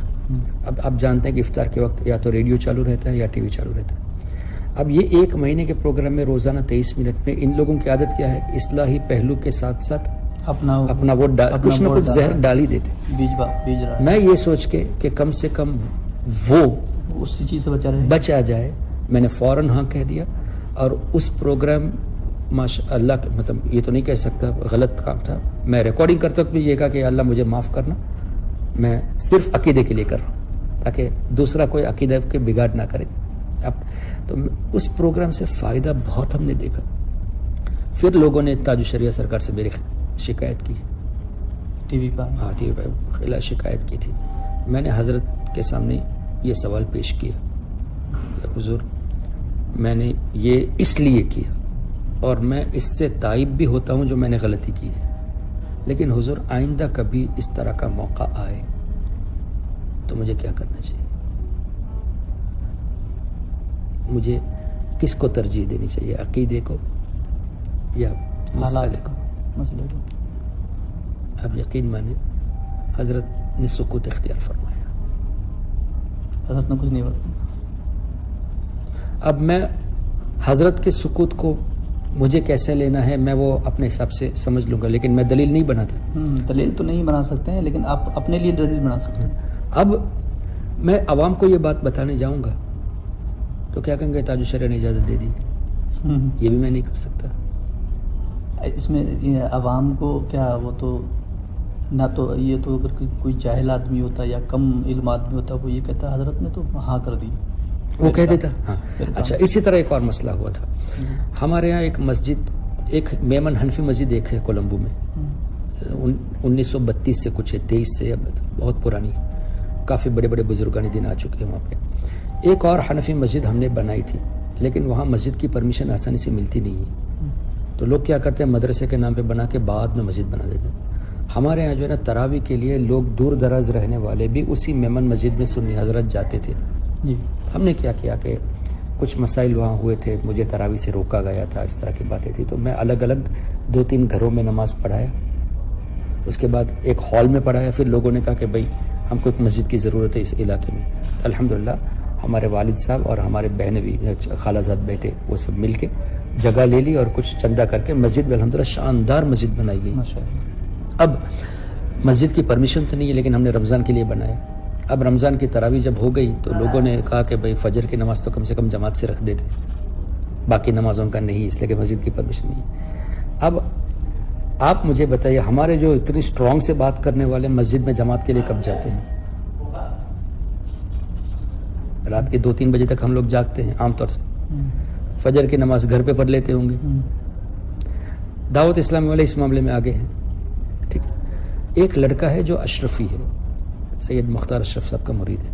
اب آپ جانتے ہیں کہ افطار کے وقت یا تو ریڈیو چالو رہتا ہے یا ٹی وی چالو رہتا ہے. اب یہ 1 مہینے کے پروگرام میں روزانہ 23 منٹ میں ان لوگوں کی عادت کیا ہے؟ اصلاحی پہلو کے ساتھ ساتھ اپنا وہ کچھ نہ کچھ زہر ڈال ہی دیتے. میں یہ سوچ کے کہ کم سے کم وہ اسی چیز سے بچا جائے، میں نے فوراً ہاں کہہ دیا. اور اس پروگرام ماشاء اللہ، مطلب یہ تو نہیں کہہ سکتا غلط کام تھا. میں ریکارڈنگ کرتے وقت بھی یہ کہا کہ اللہ مجھے معاف کرنا، میں صرف عقیدے کے لیے کر رہا ہوں. تاکہ دوسرا کوئی عقیدہ کے بگاڑ نہ کرے. اب تو اس پروگرام سے فائدہ بہت ہم نے دیکھا. پھر لوگوں نے تاج الشریعہ سرکار سے میری شکایت کی, ٹی وی پر. ہاں ٹی وی پہ خلا شکایت کی تھی. میں نے حضرت کے سامنے یہ سوال پیش کیا کہ حضور میں نے یہ اس لیے کیا اور میں اس سے تائب بھی ہوتا ہوں جو میں نے غلطی کی ہے, لیکن حضور آئندہ کبھی اس طرح کا موقع آئے تو مجھے کیا کرنا چاہیے, مجھے کس کو ترجیح دینی چاہیے, عقیدے کو یا مسئلے کو؟ مسئلے کو. اب یقین مانے حضرت نے سکوت اختیار فرمایا. حضرت نے کچھ نہیں بتایا. اب میں حضرت کے سکوت کو مجھے کیسے لینا ہے میں وہ اپنے حساب سے سمجھ لوں گا, لیکن میں دلیل نہیں بناتا. دلیل تو نہیں بنا سکتے ہیں, لیکن آپ اپنے لیے دلیل بنا سکتے ہیں. اب میں عوام کو یہ بات بتانے جاؤں گا تو کیا کہیں گے تاج الشریعہ نے اجازت دے دی, یہ بھی میں نہیں کر سکتا. اس میں عوام کو کیا, وہ تو نہ تو یہ تو اگر کوئی جاہل آدمی ہوتا یا کم علم آدمی ہوتا وہ یہ کہتا حضرت نے تو ہاں کر دی, وہ کہہ دیتا. ہاں اچھا, اسی طرح ایک اور مسئلہ ہوا تھا ہمارے یہاں. ایک مسجد, ایک میمن حنفی مسجد ایک ہے کولمبو میں, 1932 سے کچھ ہے, 23 سے, بہت پرانی ہے, کافی بڑے بڑے بزرگان دن آ چکے ہیں وہاں پہ. ایک اور حنفی مسجد ہم نے بنائی تھی, لیکن وہاں مسجد کی پرمیشن آسانی سے ملتی نہیں ہے, تو لوگ کیا کرتے ہیں مدرسے کے نام پہ بنا کے بعد میں مسجد بنا دیتے ہیں. ہمارے یہاں جو ہے نا تراویح کے لیے لوگ دور دراز رہنے والے بھی اسی میمن مسجد میں سنی حضرت جاتے تھے. ہم نے کیا کیا کہ کچھ مسائل وہاں ہوئے تھے, مجھے تراویح سے روکا گیا تھا, اس طرح کی باتیں تھی, تو میں الگ الگ 2-3 گھروں میں نماز پڑھایا. اس کے بعد ایک ہال میں پڑھایا. پھر لوگوں نے کہا کہ بھائی ہم کو ایک مسجد کی ضرورت ہے اس علاقے میں. الحمدللہ ہمارے والد صاحب اور ہمارے بہن بھی, خالہ زاد بیٹے, وہ سب مل کے جگہ لے لی اور کچھ چندہ کر کے مسجد میں الحمدللہ شاندار مسجد بنائی گئی. اب مسجد کی پرمیشن تو نہیں ہے, لیکن ہم نے رمضان کے لیے بنایا. اب رمضان کی تراویح جب ہو گئی تو لوگوں نے کہا کہ بھائی فجر کی نماز تو کم سے کم جماعت سے رکھ دیتے, باقی نمازوں کا نہیں, اس لیے کہ مسجد کی پرمیشن نہیں. اب آپ مجھے بتائیے ہمارے جو اتنی اسٹرانگ سے بات کرنے والے مسجد میں جماعت کے لیے کب جاتے ہیں؟ رات کے 2-3 بجے تک ہم لوگ جاگتے ہیں عام طور سے. فجر کی نماز گھر پہ پڑھ لیتے ہوں گے. دعوت اسلامی والے اس معاملے میں آگے ہیں. ٹھیک, ایک لڑکا ہے جو اشرفی ہے, سید مختار اشرف صاحب کا مرید ہے,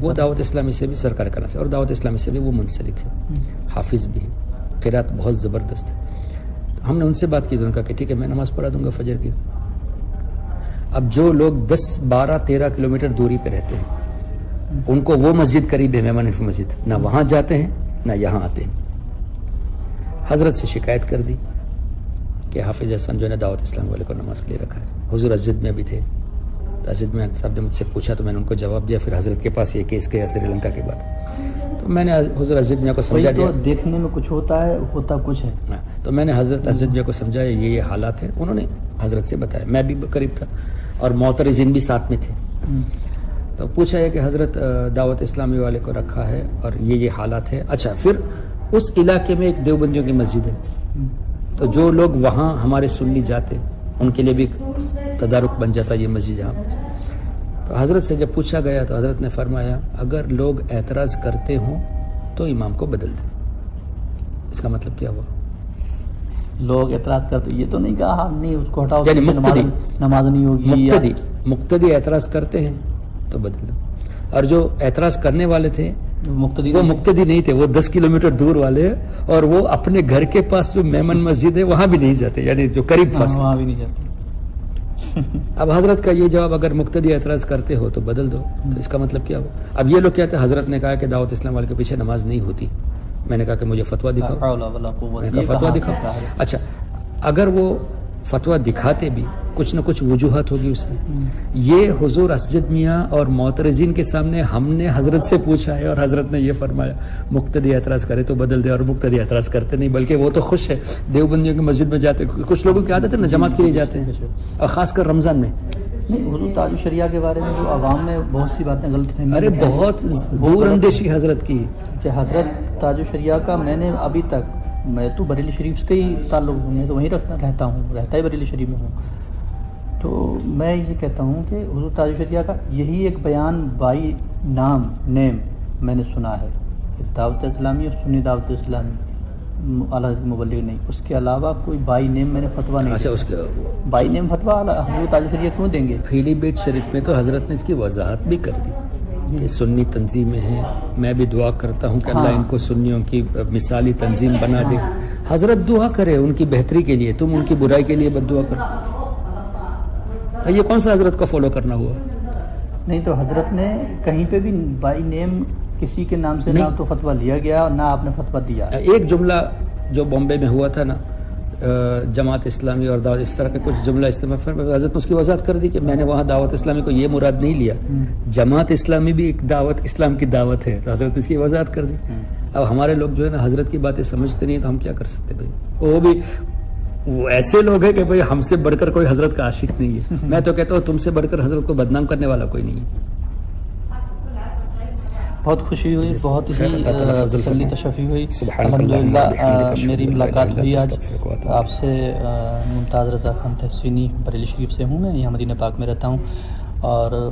وہ دعوت اسلامی سے بھی سرکار کلا سے اور دعوت اسلامی سے بھی وہ منسلک ہے, حافظ بھی ہے, قرات بہت زبردست ہے. ہم نے ان سے بات کی تو انہوں نے کہا کہ ٹھیک ہے میں نماز پڑھا دوں گا فجر کی. اب جو لوگ 10-12-13 کلومیٹر دوری پہ رہتے ہیں ان کو وہ مسجد قریب ہے میمن حنفی مسجد, نہ وہاں جاتے ہیں نہ یہاں آتے ہیں. حضرت سے شکایت کر دی کہ حافظ حسن جو ہے نا دعوت اسلامی والے کو نماز کے لیے رکھا ہے. حضور مسجد میں بھی تھے, مسجد میں صاحب نے مجھ سے پوچھا تو میں نے ان کو جواب دیا. پھر حضرت کے پاس یہ کیس گیا سری لنکا کے بعد, تو میں نے حضور مسجد میں کو سمجھا دیا. دیکھنے میں کچھ ہوتا ہے, ہوتا کچھ ہے. تو میں نے حضرت مسجد میں کو سمجھایا یہ حالات ہیں. انہوں نے حضرت سے بتایا, میں بھی قریب تھا اور معترضین بھی ساتھ میں تھے. تو پوچھا ہے کہ حضرت دعوت اسلامی والے کو رکھا ہے اور یہ حالات ہے. اچھا, پھر اس علاقے میں ایک دیوبندیوں کی مسجد ہے, تو جو لوگ وہاں ہمارے سنی جاتے ان کے لیے بھی تدارک بن جاتا یہ مسجد جہاں. تو حضرت سے جب پوچھا گیا تو حضرت نے فرمایا اگر لوگ اعتراض کرتے ہوں تو امام کو بدل دیں. اس کا مطلب کیا ہوا؟ لوگ اعتراض کرتے, یہ تو نہیں کہا ہاں نہیں اس کو ہٹاؤ, یعنی نماز نہیں ہوگی. مقتدی اعتراض کرتے ہیں تو بدل دو. اور جو اعتراض کرنے والے تھے وہ مقتدی نہیں تھے, وہ 10 کلومیٹر دور والے, اور وہ اپنے گھر کے پاس جو میمن مسجد ہے وہاں بھی نہیں جاتے, یعنی جو قریب پاس وہاں بھی نہیں جاتے. اب حضرت کا یہ جواب اگر مقتدی اعتراض کرتے ہو تو بدل دو, تو اس کا مطلب کیا ہو؟ اب یہ لوگ کہتے ہیں حضرت نے کہا کہ دعوت اسلام والے کے پیچھے نماز نہیں ہوتی. میں نے کہا کہ مجھے فتویٰ دکھاؤ. میں نے کہا فتویٰ دکھاؤ. اچھا, اگر وہ فتویٰ دکھاتے بھی کچھ نہ کچھ وجوہات ہوگی اس میں. یہ حضور اسجد میاں اور معترضین کے سامنے ہم نے حضرت سے پوچھا ہے اور حضرت نے یہ فرمایا مقتدی اعتراض کرے تو بدل دے, اور مقتدی اعتراض کرتے نہیں, بلکہ وہ تو خوش ہے. دیوبندیوں کی مسجد میں جاتے, کچھ لوگوں کی عادت ہے نا جماعت کے لیے جاتے ہیں, اور خاص کر رمضان میں. نہیں, حضور تاج الشریعہ کے بارے میں جو عوام میں بہت سی باتیں غلط فہمی, ارے بہت دور اندیشی حضرت کی کہ حضرت تاج الشریعہ کا میں نے ابھی تک, میں تو بریلی شریف سے ہی تعلق ہوں, میں تو وہیں رہتا ہوں, رہتا ہی بریلی شریف میں ہوں, تو میں یہ کہتا ہوں کہ حضور تاج الشریعہ کا یہی ایک بیان بائی نیم میں نے سنا ہے کہ دعوت اسلامی اور سنی دعوت اسلامی اعلیٰ حضرت مبلغ نہیں، اس کے علاوہ کوئی بائی نیم میں نے فتویٰ نہیں اچھا دیا۔ اس کے بائی نیم فتویٰ حضور تاج الشریعہ کیوں دیں گے؟ پیلی بیت شریف میں تو حضرت نے اس کی وضاحت بھی کر دی کہ سنی تنظیمیں ہیں، میں بھی دعا کرتا ہوں کہ اللہ ان کو سنیوں کی مثالی تنظیم بنا دے۔ حضرت دعا کرے ان کی بہتری کے لیے، تم ان کی برائی کے لیے بد دعا کرو۔ یہ کون سا حضرت کو فالو کرنا ہوا؟ نہیں تو حضرت نے کہیں پہ بھی بائی نیم کسی کے نام سے نہ تو فتویٰ لیا گیا اور نہ آپ نے فتویٰ دیا۔ ایک جملہ جو بامبے میں ہوا تھا نا، جماعت اسلامی اور دعوت اس طرح کے کچھ جملہ استعمال، حضرت نے اس کی وضاحت کر دی کہ میں نے وہاں دعوت اسلامی کو یہ مراد نہیں لیا، جماعت اسلامی بھی ایک دعوت اسلام کی دعوت ہے، تو حضرت نے اس کی وضاحت کر دی۔ اب ہمارے لوگ جو ہے نا حضرت کی باتیں سمجھتے نہیں، تو ہم کیا کر سکتے بھائی؟ وہ بھی وہ ایسے لوگ ہیں کہ بھائی ہم سے بڑھ کر کوئی حضرت کا عاشق نہیں ہے۔ میں تو کہتا ہوں تم سے بڑھ کر حضرت کو بدنام کرنے والا کوئی نہیں ہے۔ بہت خوشی ہوئی، بہت ہی تسلی تشفی ہوئی۔ الحمدللہ میری ملاقات ہوئی آج آپ سے۔ ممتاز رضا خان تحسینی بریلی شریف سے ہوں، میں یہاں مدینہ پاک میں رہتا ہوں، اور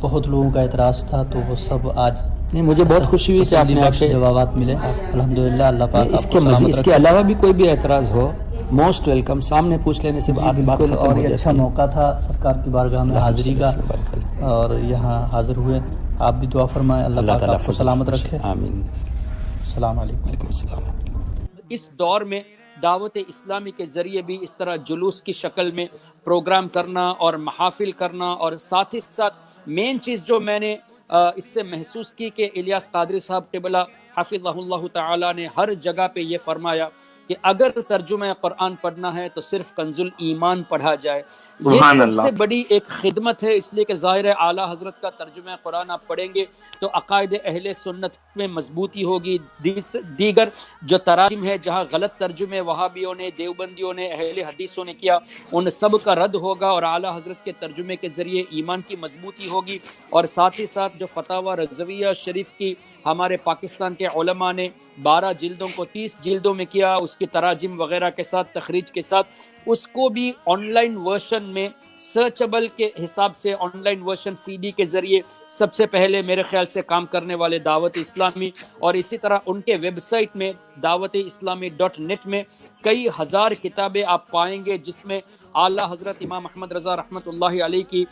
بہت لوگوں کا اعتراض تھا تو وہ سب آج مجھے بہت خوشی ہوئی کہ آپ نے آپ کے جوابات ملے۔ الحمدللہ اللہ پاک اس کے مزید اس کے علاوہ بھی کوئی بھی اعتراض ہو، موسٹ ویلکم، سامنے پوچھ لینے سے بات بالکل، ختم اور ہو یہ جاتی اچھا ہے۔ موقع تھا سرکار کی بارگاہ میں حاضری کا، اور یہاں حاضر ہوئے۔ آپ بھی دعا فرمائیں اللہ پاک آپ کو سلامت رکھے۔ آمین۔ السلام علیکم۔ وعلیکم السلام۔ اس دور میں دعوت اسلامی کے ذریعے بھی اس طرح جلوس کی شکل میں پروگرام کرنا اور محافل کرنا، اور ساتھ ہی ساتھ مین چیز جو میں نے اس سے محسوس کی کہ الیاس قادری صاحب قبلہ حفظہ اللہ تعالی نے ہر جگہ پہ یہ فرمایا کہ اگر ترجمہ قرآن پڑھنا ہے تو صرف کنز الایمان پڑھا جائے۔ یہ سب سے بڑی ایک خدمت ہے، اس لیے کہ ظاہر ہے اعلیٰ حضرت کا ترجمہ قرآن آپ پڑھیں گے تو عقائد اہل سنت میں مضبوطی ہوگی۔ دیگر جو تراجم ہے جہاں غلط ترجمے وہابیوں نے، دیوبندیوں نے، اہل حدیثوں نے کیا، ان سب کا رد ہوگا، اور اعلیٰ حضرت کے ترجمے کے ذریعے ایمان کی مضبوطی ہوگی۔ اور ساتھ ہی ساتھ جو فتاوی رضویہ شریف کی ہمارے پاکستان کے علماء نے 12 جلدوں کو 30 جلدوں میں کیا، اس کی تراجم وغیرہ کے ساتھ، تخریج کے ساتھ، اس کو بھی آن لائن ورژن میں سرچبل کے حساب سے online version C D کے ذریعے سب سے پہلے میرے خیال سے کام کرنے والے دعوت اسلامی، اور اسی طرح ان کے ویب سائٹ میں dawat-islami.net میں کئی ہزار کتابیں آپ پائیں گے، جس میں اعلیٰ حضرت امام احمد رضا رحمۃ اللہ علیہ کی،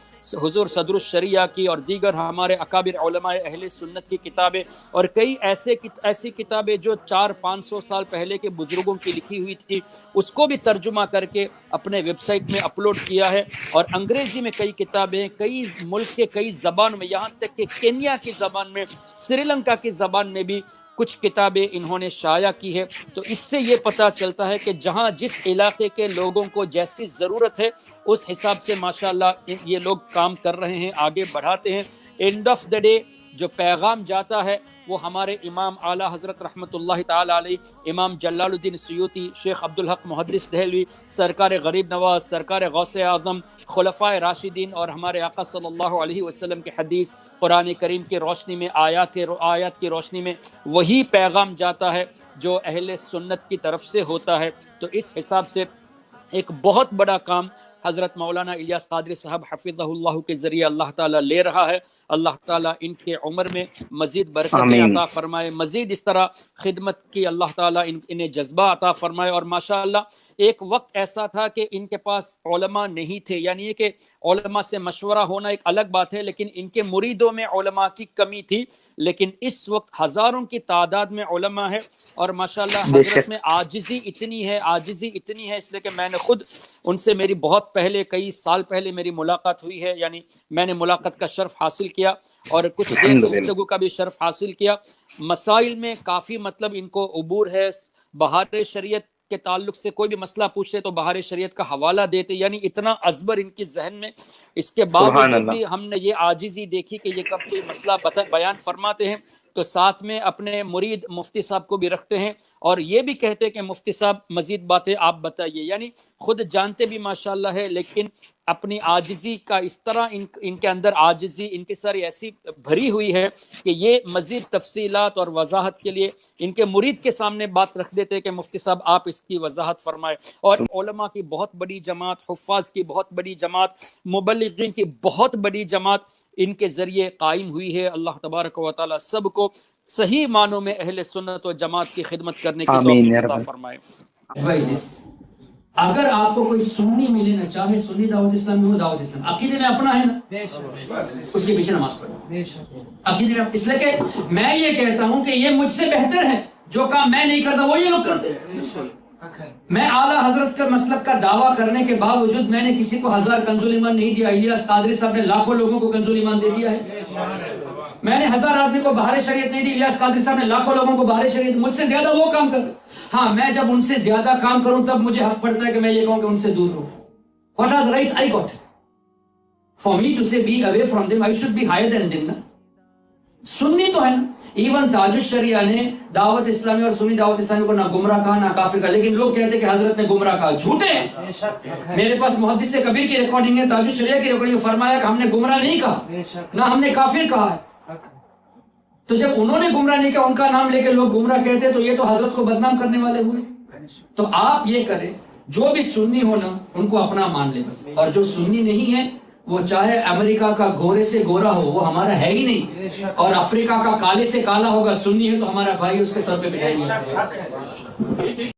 حضور صدر الشریعہ کی، اور دیگر ہمارے اکابر علماء اہل سنت کی کتابیں، اور کئی ایسی کتابیں جو 400-500 سال پہلے کے بزرگوں کی لکھی ہوئی تھی، اس کو بھی ترجمہ کر کے اپنے ویب سائٹ میں اپلوڈ کیا ہے۔ اور انگریزی میں کئی کتابیں، کئی ملک کے کئی زبان میں، یہاں تک کہ کینیا کی زبان میں، سری لنکا کی زبان میں بھی کچھ کتابیں انہوں نے شائع کی ہے۔ تو اس سے یہ پتہ چلتا ہے کہ جہاں جس علاقے کے لوگوں کو جیسی ضرورت ہے اس حساب سے ماشاءاللہ یہ لوگ کام کر رہے ہیں، آگے بڑھاتے ہیں۔ اینڈ آف دا ڈے جو پیغام جاتا ہے وہ ہمارے امام اعلیٰ حضرت رحمۃ اللہ تعالی علیہ، امام جلال الدین سیوطی، شیخ عبدالحق محدث دہلوی، سرکار غریب نواز، سرکار غوث اعظم، خلفائے راشدین، اور ہمارے آقا صلی اللہ علیہ وسلم کے حدیث، قرآن کریم کی روشنی میں، آیات کی روشنی میں وہی پیغام جاتا ہے جو اہل سنت کی طرف سے ہوتا ہے۔ تو اس حساب سے ایک بہت بڑا کام حضرت مولانا الیاس قادری صاحب حفظہ اللہ کے ذریعے اللہ تعالیٰ لے رہا ہے۔ اللہ تعالیٰ ان کے عمر میں مزید برکتیں عطا فرمائے، مزید اس طرح خدمت کی اللہ تعالیٰ انہیں جذبہ عطا فرمائے۔ اور ماشاءاللہ ایک وقت ایسا تھا کہ ان کے پاس علماء نہیں تھے، یعنی یہ کہ علماء سے مشورہ ہونا ایک الگ بات ہے، لیکن ان کے مریدوں میں علماء کی کمی تھی، لیکن اس وقت ہزاروں کی تعداد میں علماء ہے۔ اور ماشاءاللہ حضرت میں عاجزی اتنی ہے، اس لیے کہ میں نے خود ان سے میری بہت پہلے، کئی سال پہلے میری ملاقات ہوئی ہے، یعنی میں نے ملاقات کا شرف حاصل کیا اور کچھ دیر گفتگو کا بھی شرف حاصل کیا۔ مسائل میں کافی مطلب ان کو عبور ہے، بہار شریعت کے تعلق سے کوئی بھی مسئلہ پوچھتے تو بہار شریعت کا حوالہ دیتے، یعنی اتنا ازبر ان کی ذہن میں۔ اس کے باوجود بھی ہم نے یہ عاجزی دیکھی کہ یہ کب کوئی مسئلہ بیان فرماتے ہیں تو ساتھ میں اپنے مرید مفتی صاحب کو بھی رکھتے ہیں، اور یہ بھی کہتے ہیں کہ مفتی صاحب مزید باتیں آپ بتائیے، یعنی خود جانتے بھی ماشاءاللہ ہے، لیکن اپنی عاجزی کا اس طرح ان کے اندر عاجزی انکساری ایسی بھری ہوئی ہے کہ یہ مزید تفصیلات اور وضاحت کے لیے ان کے مرید کے سامنے بات رکھ دیتے کہ مفتی صاحب آپ اس کی وضاحت فرمائے. اور علماء کی بہت بڑی جماعت, حفاظ کی بہت بڑی جماعت, مبلغین کی بہت بڑی جماعت ان کے ذریعے قائم ہوئی ہے. اللہ تبارک و تعالی سب کو صحیح معنوں میں اہل سنت و جماعت کی خدمت کرنے کی توفیق عطا فرمائے. اگر آپ کو کوئی سنی ملے نہ چاہے سنی دعوت اسلامی ہو, دعوت اسلام عقیدے میں اپنا ہے نا, اس کے پیچھے نماز پڑھو. عقیدے میں اس لیے کہ میں یہ کہتا ہوں کہ یہ مجھ سے بہتر ہے, جو کام میں نہیں کرتا وہ یہ لوگ کرتے ہیں. میں اعلیٰ حضرت کا مسلک کا دعویٰ کرنے کے باوجود میں نے کسی کو 1000 کنز ایمان نہیں دیا. الیاس قادری صاحب نے لاکھوں لوگوں کو کنز ایمان دے دیا ہے. میں نے 1000 آدمی کو بہار شریعت نہیں دی. الیاس قادری صاحب نے لاکھوں لوگوں کو بہار شریعت. مجھ سے زیادہ وہ کام کر. ہاں, میں جب ان سے زیادہ کام کروں تب مجھے حق پڑتا ہے کہ میں یہ کہوں کہ ان سے دور رہوں. What are the rights I got? For me to say be away from them, I should be higher than them. سنی تو ہے نا. ایون تاج الشریعہ نے دعوت اسلامی اور سنی دعوت اسلامی کو نہ گمراہ کہا نہ کافر کہا, لیکن لوگ کہتے ہیں کہ حضرت نے گمراہ کہا. جھوٹے ہیں. میرے پاس محدث کبیر کی ریکارڈنگ ہے, تاج الشریعہ کی ریکارڈنگ, فرمایا کہ ہم نے گمراہ نہیں کہا نہ ہم نے کافر کہا ہے. تو جب انہوں نے گمراہ نہیں کہا, ان کا نام لے کے لوگ گمراہ کہتے تو یہ تو حضرت کو بدنام کرنے والے ہوئے. تو آپ یہ کریں, جو بھی سنی ہونا ان کو اپنا مان لے بس, اور جو سنی نہیں ہے وہ چاہے امریکہ کا گورے سے گورا ہو, وہ ہمارا ہے ہی نہیں, اور افریقہ کا کالے سے کالا ہوگا, سنی ہے تو ہمارا بھائی, اس کے سر پہ بٹھائیں گے.